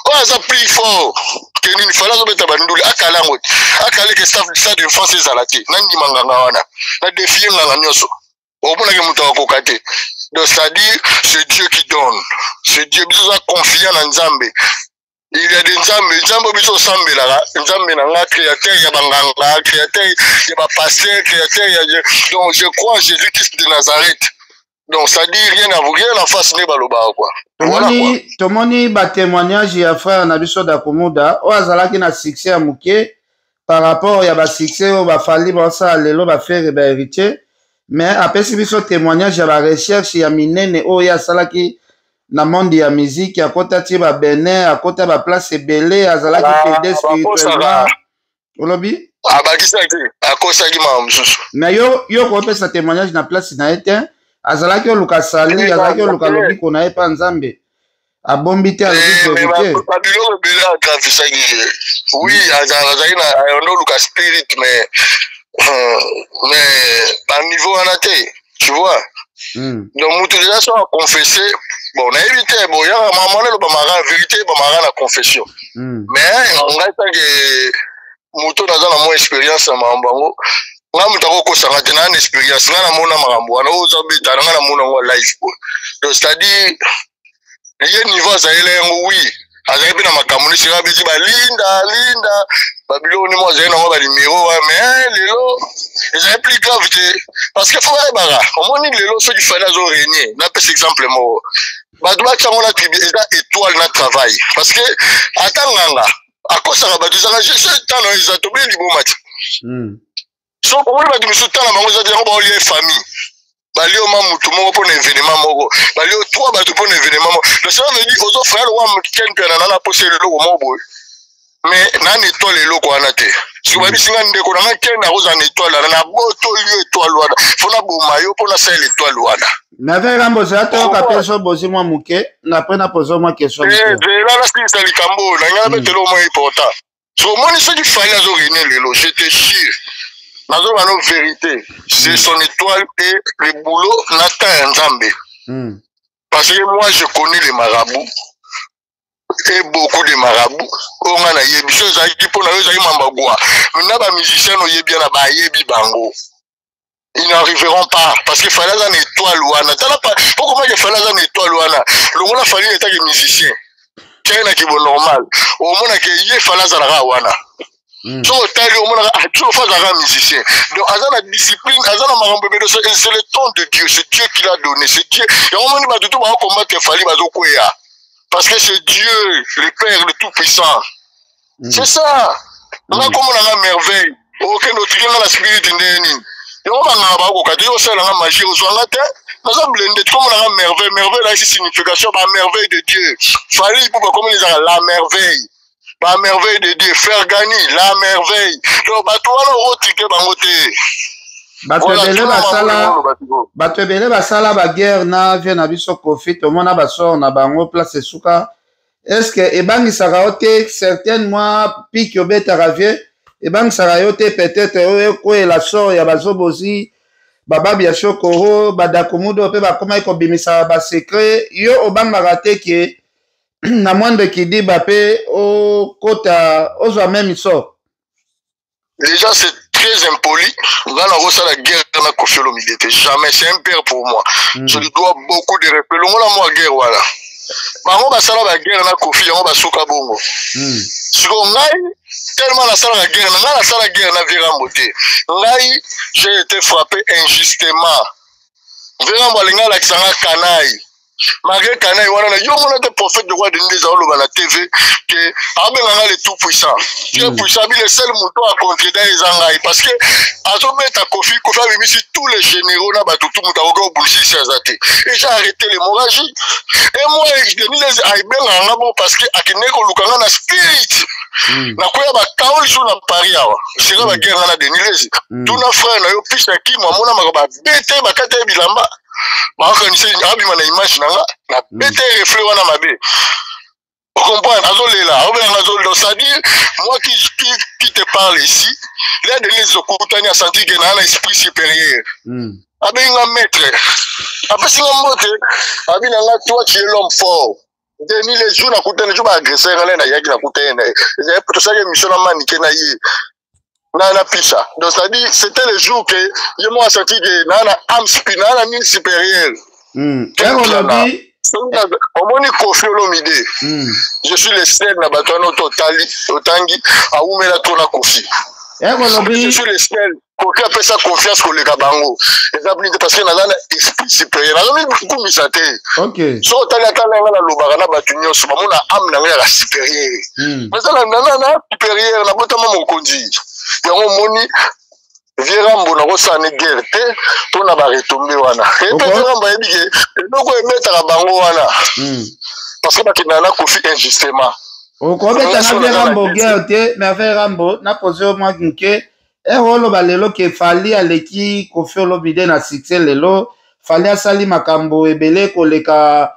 o aza plus fort que ni fala zo beta banduli akala ngot akale que staff de France ezalaki nandi manganga wana na défier nganga nyoso o bona ke mutu akokate. Donc c'est-à-dire c'est Dieu qui donne, c'est Dieu qui a confiance en Nzambe. Il y a des Nzambe biso sambe là, Nzambe na créateur ya banganga, créateur ya ba pasteur, créateur ya donc je crois en Jésus-Christ de Nazareth. Donc ça dit rien à face ne baloba quoi. Tomoni ba témoignage ya frère na biso da komoda, o azalaki na succès ya muke par rapport ya ba succès o ba fali ba sa lelo ba faire ba héritier. Mais après si biso témoignage ya ba recherche ya minene o ya salaki na monde ya musique ya kota ti ba Benin a kota ba place ebele azalaki pédé spirituellement olobi abakisaki akosaki ma mususu mais yo ko pesa témoignage na place na été azalaki oluka sali azalaki oluka lobi ko na epa Nzambe abombi te alobi vérité babiloko ebele agravisaki oui azalaki na ayondoluka spirit mais baniveau wana te tu vois donc moto déjà so aconfesse bon nayebi te boyaka mamona elobamaka vérité bamaka na confession mais ngai tanke moto naza na mo expérience ya makambo yango nga moto akokosanga te naa na expérience nga namona makambo wana oza betana nga namona yango live donc c'est-à-dire ye niveau azaleli yango wi azali mpe na makambo nisika beti balinda babiloko nimo azali nango balimero wa mais lelo ezali plus grave te parce que fo bayebaka omoni lelo soki fali azoregne napesa exemple moko bato batiango na tribu eza étoile na travail parce que ata nganga akosaka bato ezaka juste tano eza tobeli liboma te so omoni bato misusu tana bango eza te yango baolia famille balio ma mutu moko mpona événement moko balio 3 bato mpona événement moko le cela veut dire ozofraya lokwa mokeni mpe na nana posa eloko moko boye mais nani étoile eloko wana te soki babisinga ndeko nanga keni akoza na étoile wana na botolio étoile wana mpo na boma yo mpo nasala étoile wana nave rambo ozala toyoka mpe so bozi mwa moke na mpe na poza mwa question zela nasilisa likambo na ngai napetelo mwa important so omoni soki fali azorene lelo je te jure nazoba no vérité c'est son étoile et le boulot nata ya nzambe parce que moi je connais les marabouts et beaucoup de marabouts oyo nga nayebi so ezalaki mpo na yo ezalaki mambagwa na bamusicien oyebi yana bayebi bango ils n'arriveront pas parce que fali aza na étoile wana tala po komaki fali aza na étoile wana longola fali etaki musicien kei na kibo normal omonake ye fali azalaka wana so otali omonaka toujours fois azalaka musicien donc aza na discipline aza na makambo ebele c'est le temps de Dieu c'est Dieu qui l'a donné c'est Dieu yango moni bato to bakombate fali bazokweya parce que c'est Dieu le Père le Tout-Puissant c'est ça nga komonanga merveille okende otikinga na spirit ndenge nini yango banganga bakoka te osalanga magie ozwanga te naza blende tokomonanga merveille na esi signification bamerveille de Dieu fali mpo bakomona ezaka la merveille ba merveille de Dieu faire gagner la merveille donc bato wana okotike bango te bato ebele basala baguerre na vie na biso kofi tomona basor na bango place esuka est-ce que ebangisaka yo te certaine mwa piki obetaka vie ebangisaka yo te peut-être oyo ekoyela sor ya bazobozi bababi ya shokoro badakumudo mpe bakomaki kobimisaka basekret yo obangaka te ke na moindre kidiba pe okota ozwa même sort déjà c'est très impoli nga nakosala guerre na Koffi Olomide te jamais c'est un père pour moi je lui dois beaucoup de respect longola mwa guerre wana bango basala baguerre na Koffi yango basuka bongo siko ngai tellement nasalaka guerre na ngai nasala guerre na Virambo te ngai j'ai été frappé injustement Virambo alinga alakisanga kanayi malgré Kanaï, on a eu prophète de roi de Nizao la TV que Abelanga le tout puissant. Dieu puissant, il est le seul mouton à contrer dans les Angaï parce que Azobet à Kofi a mis tous les généraux là, tout le monde a encore bougé sur Azate. Et j'ai arrêté l'hémorragie. Et moi, je dis les Aïbel en parce que Akineko Lukanga na spirit. Na quoi ba kaol sur la paria. C'est là la guerre na Denilezi. Tout na frère na yo pisa ki moi mona ba bete ba kate bilamba. Bakanisi abima na image nanga na bete reflet wana mabe. Vous comprenez, c'est-à-dire, moi qui te parle ici, l'un de les occultants a senti qu'il y a un esprit supérieur. Avec un maître. Après, si on monte, avec un toi, tu es l'homme fort. Denis les jours, les jours agressés, tout ça, il y a une mission à maniquer. Donc, c'est-à-dire, c'était le jour que je m'ai senti qu'il y a une âme supérieure. Omoni Koffi Olomide. Je suis le seul na batano totali otangi a umela tona Koffi. Je suis le seul Koffi a fait sa confiance pour les kabango. Parce que na esprit supérieur. Na beaucoup misate. OK. So tala na lobaka na batunyo so mona âme na ya supérieur. Mais ça na supérieur na botama mokonzi. Yango moni Virambo na kosana guerre te pona ba retomber wana. Et puis Virambo yebike eloko emetaka bango wana. Parce que bakina na Koffi injustement. Okobeta na Virambo guerre te mais Virambo na posé au moins que rolo balelo ke fali aleki Koffi Olomide na succès lelo fali asali makambo ebele koleka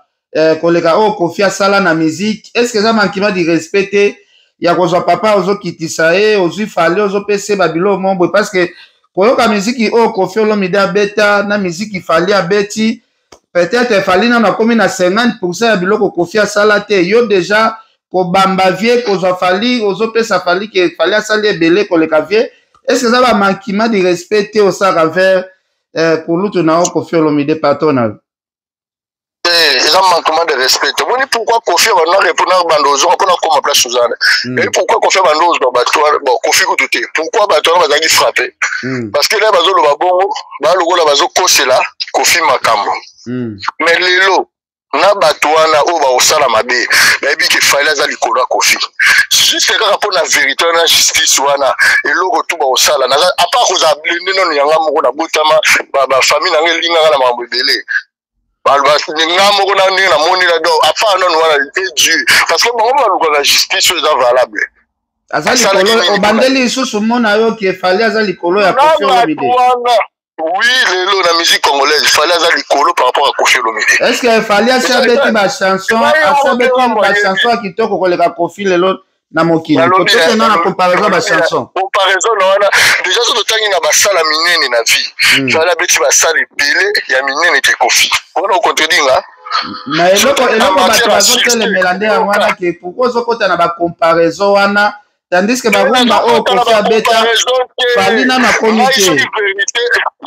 koleka o Kofi asala na musique est-ce que ça manquement de respecter ya kozwa papa ozo kitisa ye ozwi fale ozo pese babilo mombo parce que koyoka musique o Kofi Olomide abeta na musique fale abeti peut-être fali na komi na 50% ya biloko Kofi asala te yo déjà ko bamba vie kozwa fali ozo pesa fali ke fali asali ebele koleka vie est-ce que ça va manquement de respecter au sara vers kulutu na o Kofi Olomide patona ils ont manquement de respect. Pourquoi Kofi va nous répondre à Bandozo pour nous comme place Suzanne? Et pourquoi Kofi va nous bon Kofi Koutouté? Pourquoi Bateau va nous frapper? Parce que là bazo le babongo, ba le gola bazo kosela Kofi Makambo. Mais lelo na batouana o ba osala mabe, ba bi ke fala za likolo Kofi. Juste que rapport na vérité na justice wana et logo tout ba osala na à part ko za blende non yanga moko na botama ba famille na ngelinga na mambo belé. Parce que la justice est valable. Au bandeli sous mona yo qui fallait aza likolo ya Kofi Olomide. Oui, la musique congolaise, il fallait aza likolo par rapport à Kofi Olomide. Est-ce qu'il fallait asabeti ba chanson, asabeti ba chanson kitoko koleka Kofi lelo na mokili. Peut-être na comparaison ba chanson. Comparaison na déjà so totangi na basala minene na vie. Fallait beti basala belé ya minene ke Kofi. On a contredinga. Mais eloko bato bazotelemela nde yango wana ke pourquoi ozokota na bacomparaison wana tandis que barumba oyo Kofi abeta fali nano akomi te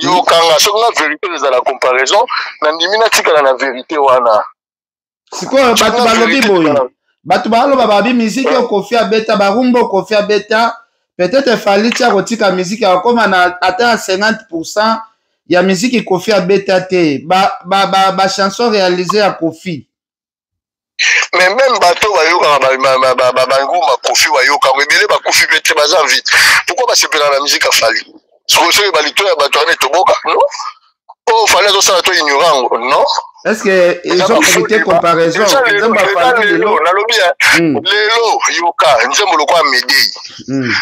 yokanga soki na vérité eza la comparaison nandimi natikala na vérité wana sikoyo bato balobi boye bato baloba babi miziki oyo Kofi abeta barumba oyo Kofi abeta peut-être fali tia kotika miziki akoma na ata 50% ya musique Kofi abeta te ba chanson réalisée à Kofi mais même bateau wayoka banguma Kofi wayoka rebele ba Kofi bete baza vite pourquoi ba sepela la musique a fali so balito ya bato ane toboka non oh fallait ça ça to ignorant non est-ce que ils ont évité comparaison lelo yoka nzembo lokwa medei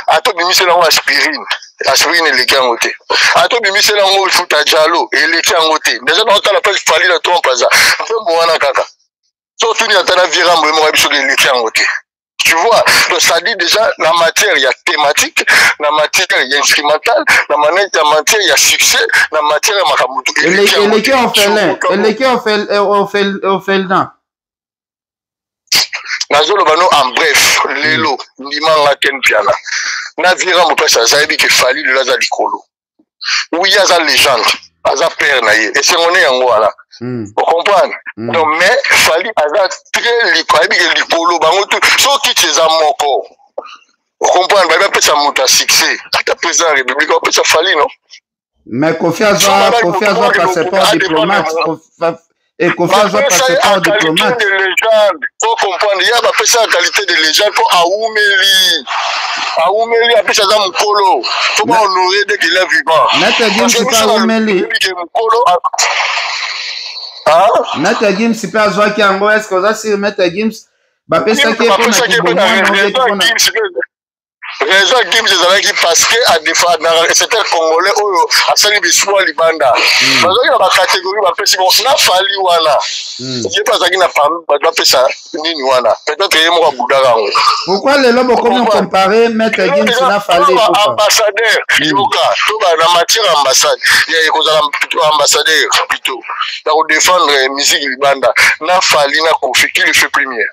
ato bimisela ngo aspirine eleki yango te ato bimisela yango futa jalo eleki yango te déjà na otala pe fali na trompe aza nzembo wana kaka so tuni atana virambo emo biso eleki yango te. Tu vois, donc ça dit déjà la matière il y a thématique, la matière il y a instrumental, la matière il y a succès, la matière il y a makamutu. On fait là. Nazolo bano en bref, lelo, ndimanga ken piana. Na vira mo pesa zaidi ke fali de laza likolo. Oui, il y a sa légende, aza père na ye. Et c'est on est en voilà. Vous comprenez? Donc, mais fali aza très likolo bango tout so qui tes amoko. Vous comprenez? Ba pesa muta succès. Ata président république on pesa fali non? Mais Kofi Azwa passeport diplomate. Et Kofi Azwa passeport diplomate. Faut comprendre, il y a pas pesa qualité de légende pour aoumeli. Aoumeli a pesa za mukolo. Faut pas honorer dès qu'il est vivant. Maître Gims c'est pas aoumeli. Maître Gims c'est pas Azwa qui ango est-ce que ça c'est Maître Gims ba pesa qui est raison Gims ezalaki parce que à défendre c'était congolais oyo asali biswa libanda bazaki na bakatégorie bapesi bon na fali wana ye pas azaki na famille bapesa nini wana peut-être ye moko abudaka yango pourquoi lelo bokomi comparer Maître Gims na fali ambassadeur yoka to na matière ambassade ya ekozala ambassadeur plutôt ya kodéfendre musique libanda na fali na Kofi qui le fait première.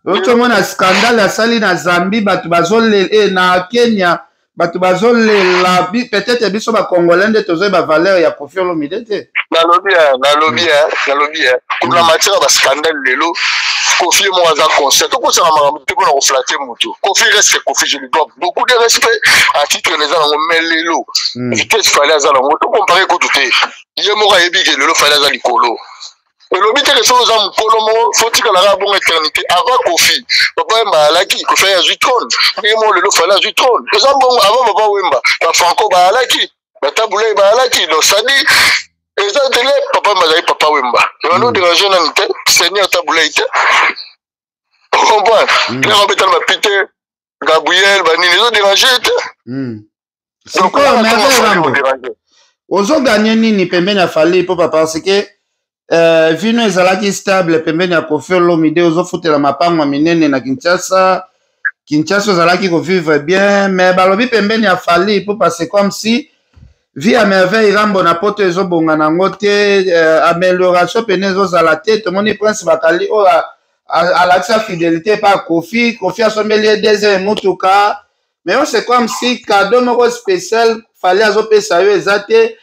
Otomona scandale asali na Zambie batu bazolele na Kenya batu bazolela peut-être biso ba congolais nde tozo ba valeur ya Kofi Olomide te nalobi comme la matière ba scandale lelo Kofi mo aza concert to ko sa makambo te ko na flatter mutu Kofi reste Kofi je lui dois beaucoup de respect à titre les gens lelo vitesse fallait azala moto comparer ko tout ye mo ga yebi ke lelo fallait azali kolo. Et le but est que ça aux hommes Colomo faut que la bonne éternité avant Kofi papa Mbalaki Kofi a Zutron mais moi le fallait à Zutron les hommes avant papa Wemba la Franco Mbalaki la Taboulé Mbalaki donc ça dit et ça télé papa Mbalaki papa Wemba et on a dérangé dans l'ité Seigneur Taboulé on comprend les robetans va piter Gabriel Bani les ont dérangé c'est quoi ozo gagner nini pembeni ya Fally Ipupa parce que vino ezalaki stable pembeni ya Koffi Olomide ozo futela mapango minene na Kinshasa ozalaki ko vivre bien mais balobi pembeni ya Fally Ipupa c'est comme si vie à merveille rambo na poto ezobonga nango te amélioration pene ezozala te tomoni Prince Bakali o alakisa fidélité par Koffi asombeli deuxième mutuka mais c'est comme si cadeau moko spécial Fally azopesa yo eza te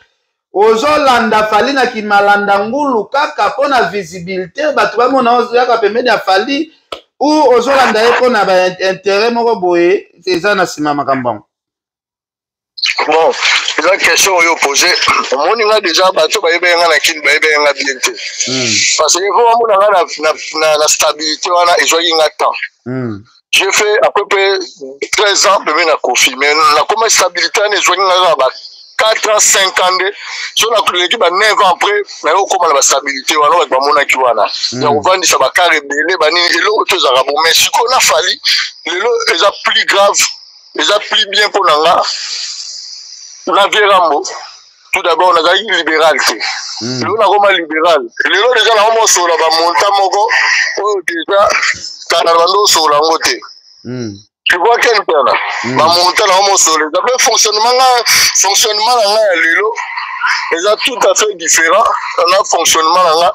ozolanda Fally na kimalanda ngulu kaka mpona visibilité bato bamona ozoyaka pembeni ya Fally ou ozolanda ye mpona baintérêt moko boye eza na nsima makambo bon c'est une question oyo posé omoni nga déjà bato bayebenga na kini bayebenga bien te parce que faut amona nga na stabilité wana ezwaki nga temps j'ai fait à peu près 13 ans pembeni na Koffi mais na koma stabilité wana ezwaki nga ba 4 ans 5 ans so na l'équipe 9 ans après na yo koma na stabilité wana ba mona ki wana ya ovandisa ba car rebelle ba nini elo to za rabo mais siko na Fally lelo eza plus grave eza plus bien pour nga na Rambo tout d'abord on a eu libéral lelo na koma libéral lelo déjà na mo so la ba monta moko o déjà kana bando so la ngote tu vois quel père ba monta na mo so le fonctionnement là lelo est tout à fait différent on a fonctionnement là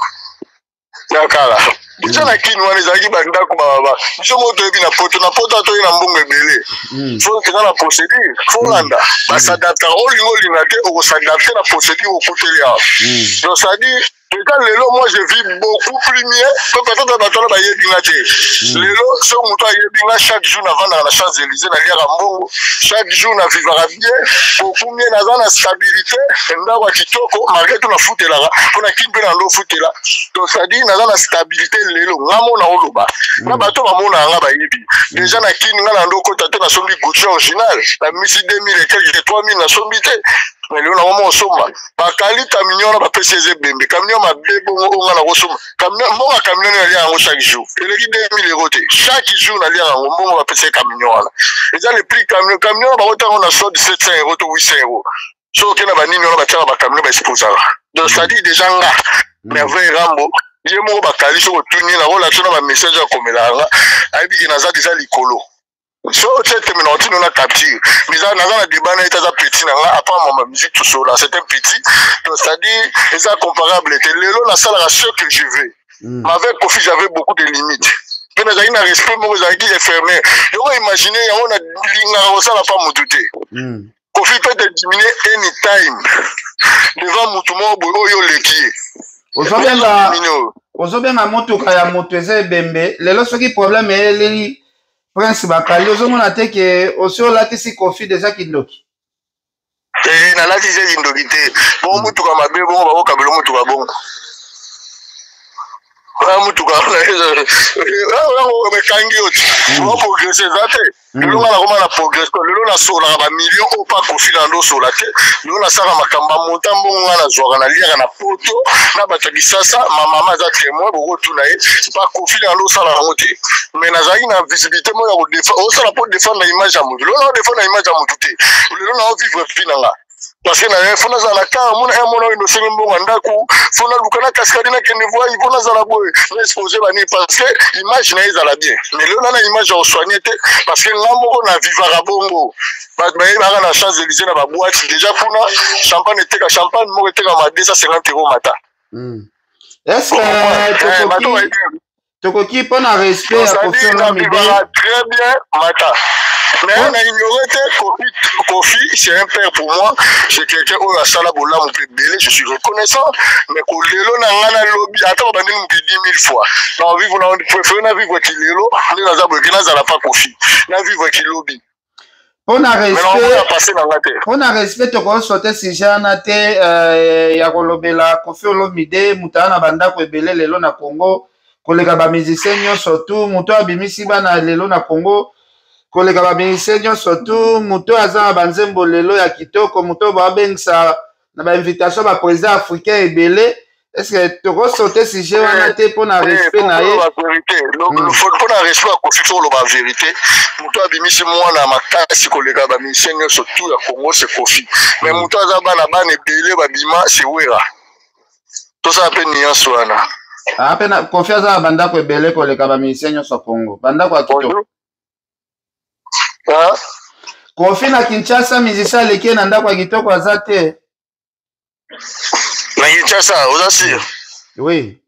yakala déjà na kini wana ezalaki bandako baba biso moto ebi na poto atoyi na mbongo ebele faut que la procédure faut landa basadapta olinga te okosadapte na procédure okoteli awa donc ça dit déjà lelo moi je vis beaucoup plus mieux que peut-être batona bayebinga te lelo so moto ayebinga chaque jour navandaka na Champs-Élysées naliaka mbongo chaque jour na vivaka bien beaucoup mieux naza na stabilité ndako ya kitoko malgré to nafutelaka mpona kini mpe nando ofutela donc ça dit naza na stabilité lelo nga mona oloba na bato bamona nga bayebi déjà na kini nga nando okota te nasombi Gucci original na misi 2000 et quelque 3000 nasombi te mais lelo nango osomba bakali camion na bapesi eze bembe camion mabe bongo onga na kosomba camion mbongo camion nalia yango chaque jour eleki 2000 euros te chaque jour nalia yango mbongo bapesi camion wana eza le prix camion bakotango na solde 700 euros to 800 euros so okenda banini wana batiaka bacamion baexposaka donc ça dit déjà nga merveille Rambo ye moko bakali soko otuni na kolakso na bamessage akomelaka ayebiki naza déjà likolo so cette minute on a capture mais ça na débat na eta za petit na nga après ma musique tout ça là c'est un petit donc ça dit c'est comparable et lelo la salle à ce que je veux avec Koffi j'avais beaucoup de limites mais na zaki na respect mo zaki est fermé yo imaginer ya on a linga ça la pas motuté Koffi peut te diminuer anytime devant mutumo oyo leki ozobenga motuka ya moto eze bembe lelo soki problème eleli Prince Bakali ozomona te ke osi olatisi Koffi déjà kindoki nalatisi kindoki te bongo mutuka mabe bongo bakokabela mutuka bongo mutuka mekangi yo te progresse eza te lelo nga nakoma na progresse lelo nasolaka bamillion oyo pa Koffi na ndo osola te lelo nasalaka makambo ya monta mbongo nga nazwaka naliaka na poto na bato ya Kisasa mamama aza témoin bokotuna ye pa Koffi na ndo osala yango te mais nazalaki na visibilité moko ya osala mpo défendre na image ya motu lelo na odéfendre na image ya motu te lelo na ovivre pi na nga parce que na fona za la ka mona mona ndo sengi mbongo ndako fona lukana kaskadi na kende voix fona za la boy exposer bani parce que image na ezala bien mais lelo na image au soigner te parce que ngamoko na vivara bongo ba ba na Champs-Élysées na ba boîte déjà kuna champagne teka champagne mo teka ma 250 euros mata est-ce que tokoki pona respect à Koffi Olomide très bien mata mais on a ignoré que Koffi c'est un père pour moi c'est quelqu'un où a sala bola mon bébé je suis reconnaissant mais ko lelo na ngana lobby attends ba ndingi 10 000 fois na vivre na préfère na vivre ki lelo ni na za bokina za la pas Koffi na vivre ki lobby pona respect tokosote sijana te ya kolobela Koffi Olomide mutana na bandako ebele lelo na Congo koleka ba musicien nyonso tu moto abimisi bana lelo na Congo koleka ba musicien nyonso tu moto aza na banzembo lelo ya kitoko moto babengisa na ba invitation ba président africain ebele est-ce que tu as sauté si j'ai un été pour la respect na ye pour la respect à Kofi sur la vérité muto abimisi mwana makasi koleka ba mishenyo surtout ya Congo c'est Kofi mais muto azaba na bana ebele babima c'est Wera tout ça pe nuance wana pe na confiance à banda ko ebele koleka ba mishenyo sur Congo banda kwa kitoko Kofi na Kinshasa musicien leki na ndako ya kitoko azate na Kinshasa aussi oui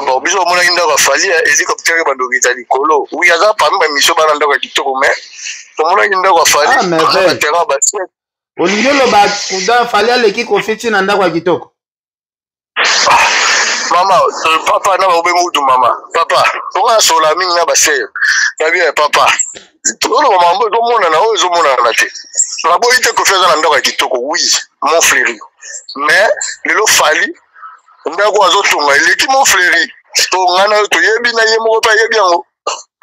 bon biso mona inda ba fali hélicoptère ba ndokita likolo oui aza parmi ba mission ba ndako ya kitoko mais mona inda ba fali ba terrain ba set olingelo ba kuda fali aleki Kofi tina ndako ya kitoko mama papa na ba obengudu mama papa onga sola mingi na ba ser ya bien papa tolo mambo do mona na ozo mona na te na boyi te Kofi aza na ndako ya kitoko oui mon frère mais lelo fali ndako azotunga eleki mon frère tongana toyebi na ye moko pa yebi yango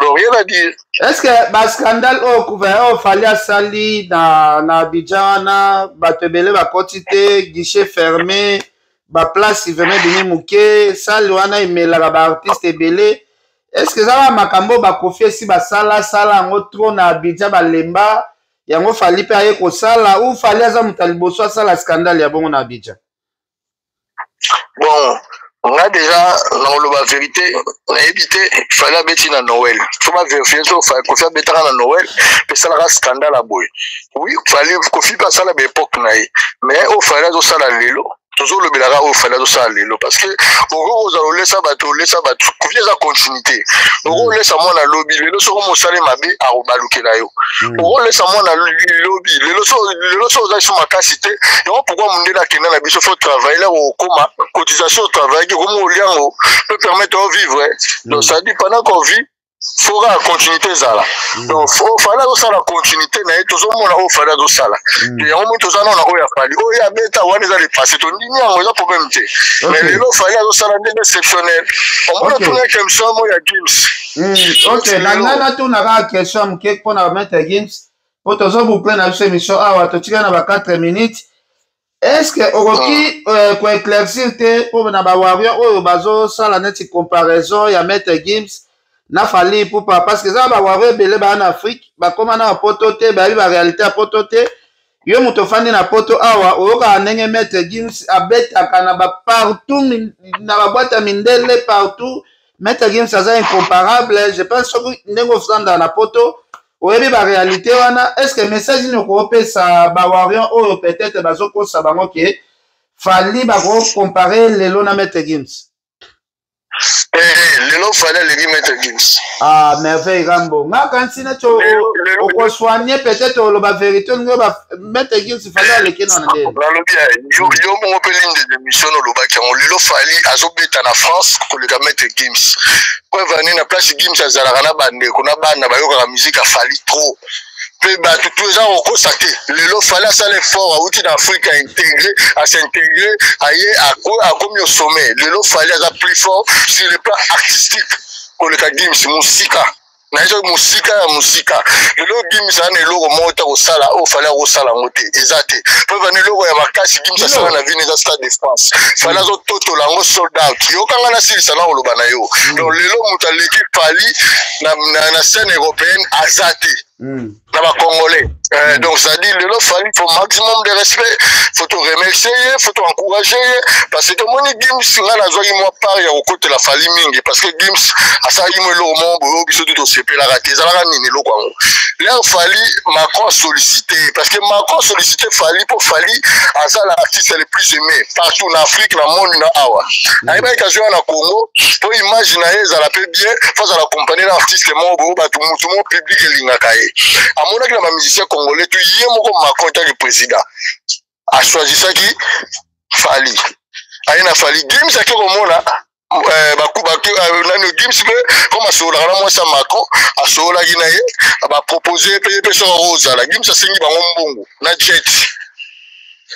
donc rien à dire est-ce que ba scandale au couvert fali asali na Abidjan na batebele ba quantité guichet fermé ba place vraiment bini muke sali wana imela ba artiste ebele est-ce que ça va makambo ba confier si ba sala ngo trop na Abidjan ba lemba yango fali pe aye ko sala ou fali aza mutaliboso sala scandale ya bongo na Abidjan bon on a déjà la vérité on a évité il fallait bêter dans Noël faut pas vérifier ça faut Kofi bêter dans Noël et ça la scandale à boy oui fallait Kofi pas ça la époque mais au fallait ça la lelo toujours le belara au fallait ça lelo parce que au gros laisser ça Kofi ça continuité au gros laisser moi na lobby lelo so mo sale mabe a obaluke na yo au gros laisser moi na lobby lelo so za sur ma capacité et pourquoi mon la kena na biso faut travailler au coma cotisation au travail comme au lien peut permettre de vivre donc ça dit pendant qu'on vit faudra continuité ça là donc faut fallait ça la continuité na toujours mon au fallait ça là et on monte ça non na oya fali oya beta wana za les passer ton ni on problème té mais le fallait ça la exceptionnel on monte tourner comme ça moi ya Gims OK na tu na question mke pour na mettre Gims pour toujours vous prendre la émission awa to tika na ba 4 minutes est-ce que okoki ko éclaircir te pour na ba warrior oyo bazo sala net comparaison ya mettre Gims na fali pour pas parce que ça ba warrior belé ba en Afrique ba koma na poto te ba ba réalité a poto te yo muto fandi na poto awa oyoka ndenge mettre Gims abeta kana ba partout na ba boîte mindele partout mettre Gims ça incomparable je pense que ndenge ofanda na poto oyebi ba réalité wana est-ce que message ni ko pesa ba warrior oyo peut-être bazoko sa bango ke fali ba ko comparer lelo na mettre Gims lelo fallait les mettre Gims merveille Rambo nga kansina to ko soigner peut-être le ba vérité ngo ba mettre Gims fallait aller kena na ndé la lobia yo mo pe ligne de mission lo ba kan lelo fali azobeta na France ko le mettre Gims ko vani na place Gims azala na bande ko na bana ba yo ka musique a fali trop pe ba tout les gens ont constaté lelo fallait ça l'effort à outil d'Afrique à intégrer à s'intégrer à comme au sommet lelo fallait ça plus fort sur le plan artistique que le Gims musika na hizo musika lelo Gims ana eloko mota ko sala o fallait ko sala ngote ezate pe ba eloko ya makasi Gims sala na vini za Stade de France fallait zo toto lango sold out yo kanga na silisa na oloba na yo donc lelo mutaleki fali na scène européenne azate na ba congolais donc ça dit le fallait faut maximum de respect faut te remercier faut te encourager parce que moni Gims nga na zoki moi part ya côté la fali mingi parce que Gims asali mo lo mo bo biso tout sepe la raté ça la nini lo kwa là fallait Macron sollicité parce que Macron sollicité fallait pour fallait asa l'artiste le plus aimé partout en Afrique na monde na awa aiba ka jouer na Congo pour imaginer ça la peut bien face à la compagnie l'artiste mo bo ba tout mon public elinga kae à mon avis la musicien congolais tu y est mon Macron est le président a choisi ça qui fallait aina fallait Gims a que comme là nano Gims comme à sola moi ça Macron à sola ginaye ba proposer payer personne rose la Gims a singi ba mbongo na jet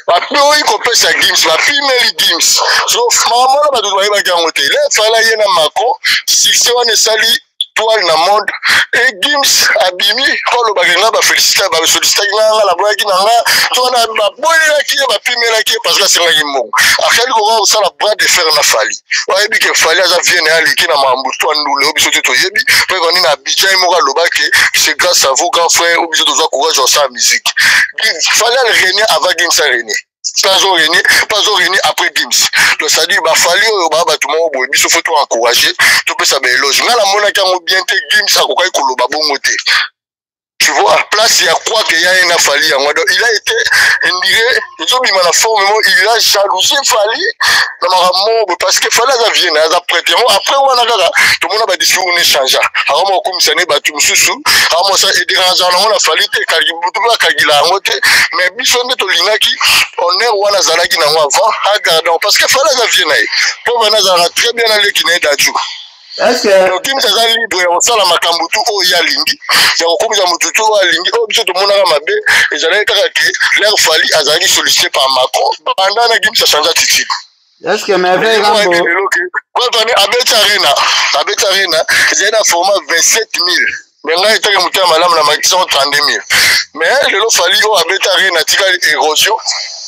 ba poi ko pesa Gims ba female Gims so maman ba do ba ga ngote le fala yena Macron si c'est on sali étoile na monde et Gims abimi ko lo bagenga ba féliciter ba solliciter nga la boyaki na nga to na ba boyela ki ba pimela ki parce que c'est nga yimo akali ko ça la bras de fer na fali wa ebi ke fali aza vienne ali ki na mambuto ndule obiso to yebi pe ko ni na bijai mo ka lobake c'est grâce à vous grand frère obiso to za courage dans sa musique fallait le régner avant Gims a régné pas au régner après Gims donc ça dit bah fallait ba tout monde boy biso faut to encourager to peut ça be éloge nga la mona ka mo bien te Gims a ko kai ko loba bo moté. Tu vois, place il y a quoi qu'il y a un Fali. Il a été, la forme, il a jalousé Fali parce que Fali a vient, a prêté. Après, on a tout le monde a dit si on échange. Alors, on comme ça n'est pas tout sous. Alors, ça est dérangeant. On a fallu mais bison de Tolinaki, on est où on a Zalagi avant, regardons parce que Fali a vient. Pour Vanazara très bien allé qui n'est d'adjou. Est-ce que Gims aza libre on sala makambo tu o ya lingi ya kokomisa mututu wa lingi o biso to mona mabe ezala kaka ke l'air Fali azali sollicité par Macron pendant na Gims a changé attitude. est-ce que Merveille Rambo quand on est à Betarena j'ai un format 27 000 mais là il était monté à madame la maximum 32 000 mais le lot Fali au à Betarena tika érosion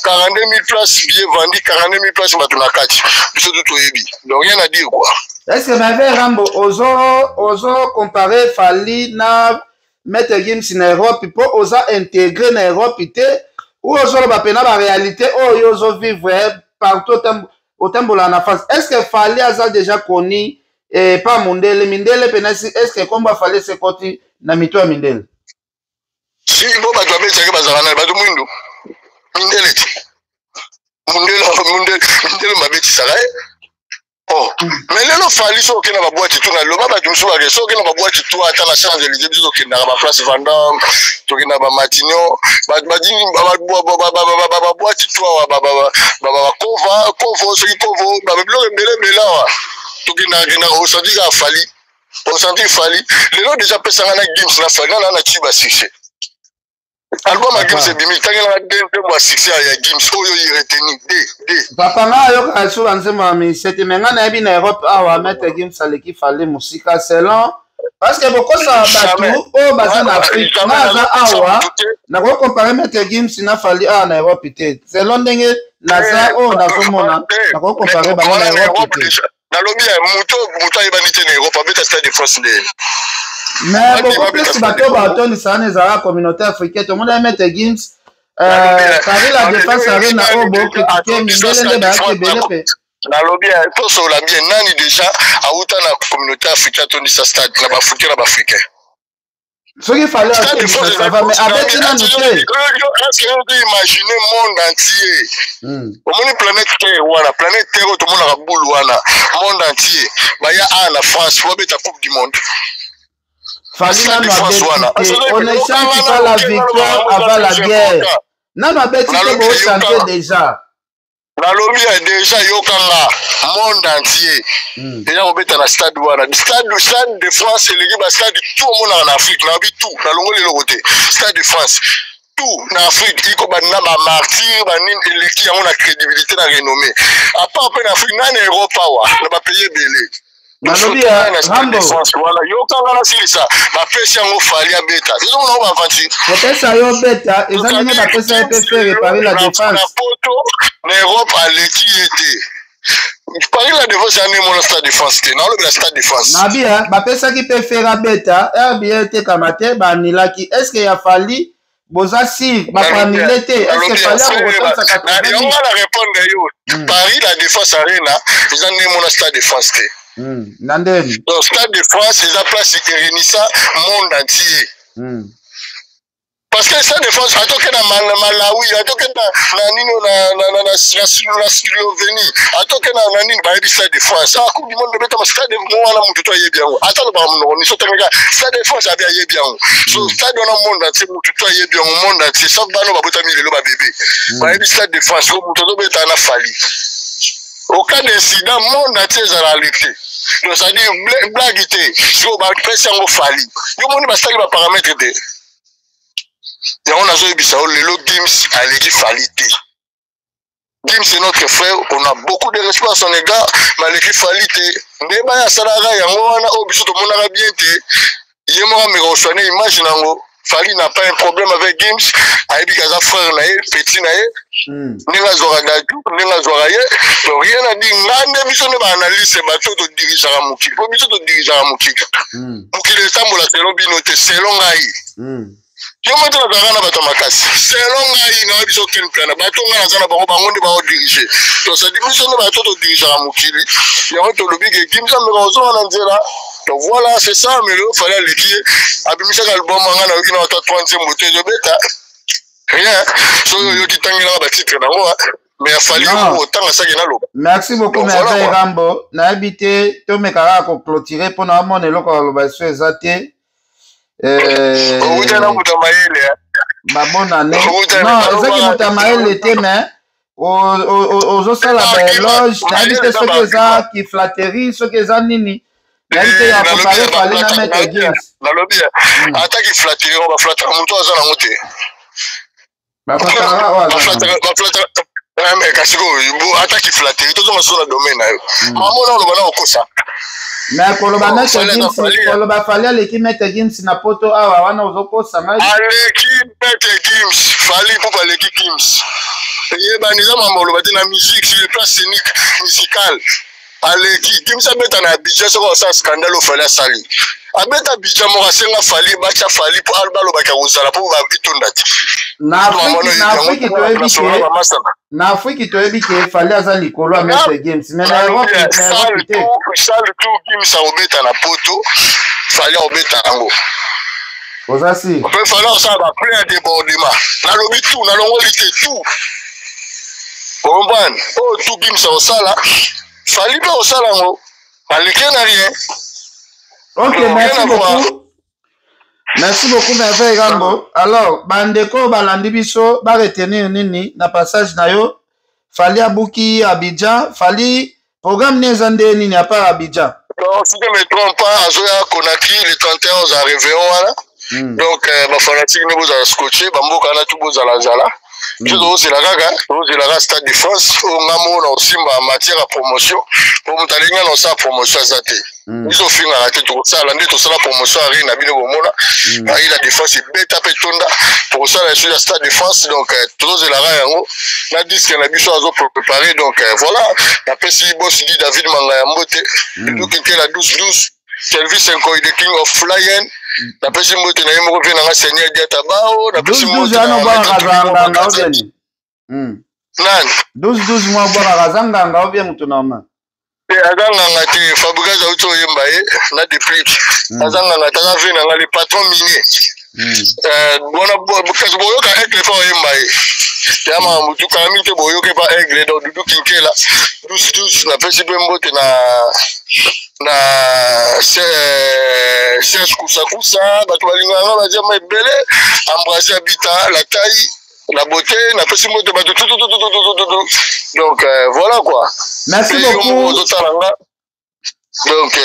42 000 places billets vendus 42 000 places matunakati biso tout yebi donc rien à dire quoi. Est-ce que Merveille Rambo ozo comparer Fali na Maître Gims na Europe pour oza intégrer na Europe ou ozo ba pena ba réalité o ozo vivre partout au tembola na face. Est-ce que Fali a déjà connu pas Mindele pena est-ce que comme Fali se koti na mito Mindele? Si bo ba twabe tsaka bazana ba Mwindu Mindele mabeti sarai. Oh, mais les Fali sont qui n'a pas boîte tout, le baba tu me souviens que sont qui n'a pas boîte tout, attends la change de l'idée qui n'a pas place Vendôme, qui n'a pas Matignon, boîte tout, Kovo, ce qui Kovo, mais là, tout qui n'a ressenti à Fali, les gens déjà pensent à Gims, la Fali, on a tué succès. Album à Gims et Bimi, t'as gagné un succès à Gims, oh il retenu papa nga yo ka so anzema mi c'était menga na bi na Europe awa Maître Gims aleki Fali musika selon parce que beaucoup ça batu o baza na Afrique na za awa na ko comparer Maître Gims na Fali a na Europe té selon ndenge na za o na komona na ko comparer ba na Europe té na lobi muto ibanite na Europe beta stade de France de mais beaucoup plus bato bato ni sana za communauté africaine tout le monde Maître Gims Paris la défense arena au beau critiquer Mindele ba ke belepe na lobby pour sur la bien nani déjà a uta na communauté africaine toni sa stade na ba africain na ba africain ce qu'il fallait ça va mais avec ça nous fait imaginer monde entier au monde planète Terre voilà planète Terre tout le monde a boule wana monde entier ba ya na France pour beta coupe du monde. Fali na on ne chante pas la victoire avant la guerre. Non, ma bête, c'est beau chanter déjà. La lobby a déjà yokanga monde entier. Déjà on beta na stade wana. Stade de France et l'équipe stade tout le monde en Afrique, na bi tout, na longo le côté. Stade de France. Tout en Afrique, il ko banna ba martyr, ba nin eleki yango na crédibilité na renommée. À part en Afrique, na Europe wa, na ba payer belé. Nalobi Rambo voilà yokanga na silisa ba pesa yango Fali a beta. Ils ont ba avanti. Peut-être yo beta, ils ont mis ba pesa peut faire réparer la défense. L'Europe a l'équité. Paris la défense est mon stade de France, non le stade de France. Nabi ba pesa qui peut faire beta, RBT kamate ba nilaki. Est-ce qu'il y a Fali boza si ba panilete, est-ce que Fali a reconnaître sa catégorie? On va la répondre yo. Paris la défense arena, ils ont mis mon stade de France. Nandeni. Donc stade de France, ils ont placé Kérénissa monde entier. Parce que ça de France, attends que dans Malawi, attends que dans Slovénie, attends que dans Nino, bah il stade de France. Ah, Coupe du monde de mettre stade de moi là, mon tuto y est bien. Attends le bras, on est sur le gars. Stade de France, a bien bien. So stade dans le monde entier, mon tuto y est bien au monde entier. Sauf bano ba bota mille le ba bébé. Bah il stade de France, mon tuto beta na Fali. Au cas d'incident, monde entier est en réalité. Donc ça dit blague était. So ba pesa ngo Fali. Yo moni ba stade ba paramètre de. Et on a joué Bissau, le Gims a l'équipe Fali. Kim, c'est notre frère, on a beaucoup de respect à son égard, mais l'équipe Falite, Ndeba ya Salara, Yangoana, Obiso, tout le monde a bien été. Yémora, mais on s'en est, imagine, Fali n'a pas un problème avec Gims, Aïbi Kaza frère Naé, Petit Naé, Ninga Zoradaju, Ninga Zoraye, rien à dire, Nande, Biso ne va analyser, c'est bateau de dirigeant à Moukik, Biso de dirigeant à Moukik. Moukik est Sambola, c'est l'obinote, c'est long aïe. Yo mata na zana bato makasi selon ngai na biso ken plan bato nga zana bango bango ndi ba diriger to ça dit biso na bato to diriger à mukili ya to lobi ke kimsa me rozo na nzela to voilà c'est ça mais le fallait l'équipe abimisa album nga na okina ta 30e moté de beta rien so yo kitangela ba titre na moi mais il fallait autant ça na lo. Merci beaucoup merci Rambo na habité to me kara ko clôturer pour na mon eloko lo so ezate bonne année. Non, c'est qui Moutamaël était, mais aux autres, la loge, n'habite ceux qui ont qui flatterie, ceux qui ont nini. N'habite y a comparé par les names de James. Dans le bien, attaque qui flatterie, on va flatter mon toit à la montée. Ma flatterie, mais Kassiko, attaque qui flatterie, tout le monde sur le domaine. Maman, on va au Kosa. Mais koloba na Gims, koloba fallait l'équipe mettre Gims na poto awa wana uzoko samali. L'équipe mettre Gims, fallait pour l'équipe Gims. Et ben nous avons molo bati na musique sur le plan scénique musical. L'équipe Gims a mettre na Abidjan sur un scandale au fallait sali. Abeta Abidjan mo rasenga fallait bacha fallait pour alba lo baka uzala pour ba bitondati. Na Afrique to ebi ke fallait azali kolo a mettre Gims. Mais na Europe ça le tout Gims a obeta na poto fallait obeta ngo. Ozasi. On peut falloir ça va plein débordement. Na lobi tout na longolité tout. Comprendre. Oh tout Gims au sala. Fallait pas au sala ngo. Alike na rien. Ok, merci beaucoup. Merci beaucoup, merveille Rambo. Alors, bandeko balandi biso ba retenir nini na passage na yo. Fali abuki Abidjan, fali programme nezande nini à part Abidjan. Non, si je ne me trompe pas, Azoya Konakri le 31 à Réveillon donc ma fanatique ne vous a scotché, bambo kana tout vous à la zala. Je c'est la gaga, c'est la Stade de France, on a mon aussi en matière de promotion. Pour mutalinga non sa promotion zate. Ils ont fini à tout ça, l'année tout ça la promotion arrive na bino mona. Il a défense c'est beta petonda pour ça la sur la Stade de France donc tout c'est la gaga yango. La disque na biso azo préparer donc voilà, après si boss dit David Mangaya Mbote, donc qui la 12-12 service un de King of Lion. La personne qui est en train de se faire Diatabao, la personne qui est en train de se faire 12 mois boire razanga ou bien mutunama. Azanga te Fabrice auto yembaye na déplique. Azanga ta vient na les patrons miniers. Bona parce que boyo ka aigle fa yembaye. Yama mutu ka mite boyo ke pa aigle do dudu kinkela. 12 na personne mbote na c'est kusa batu balinganga badia mebele embrasser habita la taille la beauté na pesi moto batu donc voilà quoi. Merci beaucoup. Donc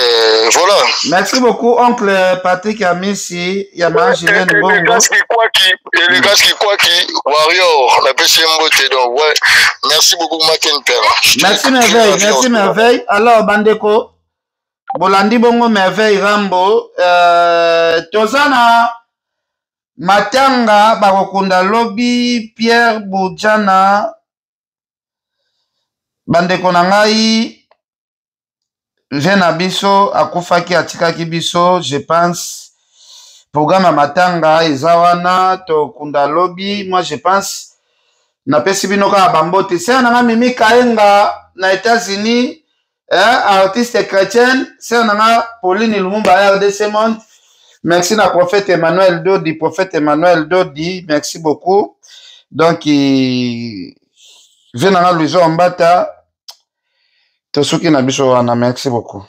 voilà. Merci beaucoup oncle Patrick Amisi Yama Julien Bongo. Les gars qui quoi qui warrior la pesi moto donc ouais. Merci beaucoup Maken Père. Merci merveille. Alors bandeko Bolandi bongo merveille Rambo tozana matanga bakokunda lobi Pierre Boudjana bandeko na ngai jeune abiso akufaki atikaki biso je pense programme matanga ezawana tokunda lobi moi je pense na pesi bino ka bambote c'est na Mimi Kaenga na États-Unis artiste chrétienne, c'est un Pauline Lumumba RDC Monde. Merci na prophète Emmanuel Dodi, merci beaucoup. Donc, je viens à Louison Mbata. Tosuki Nabiso, merci beaucoup.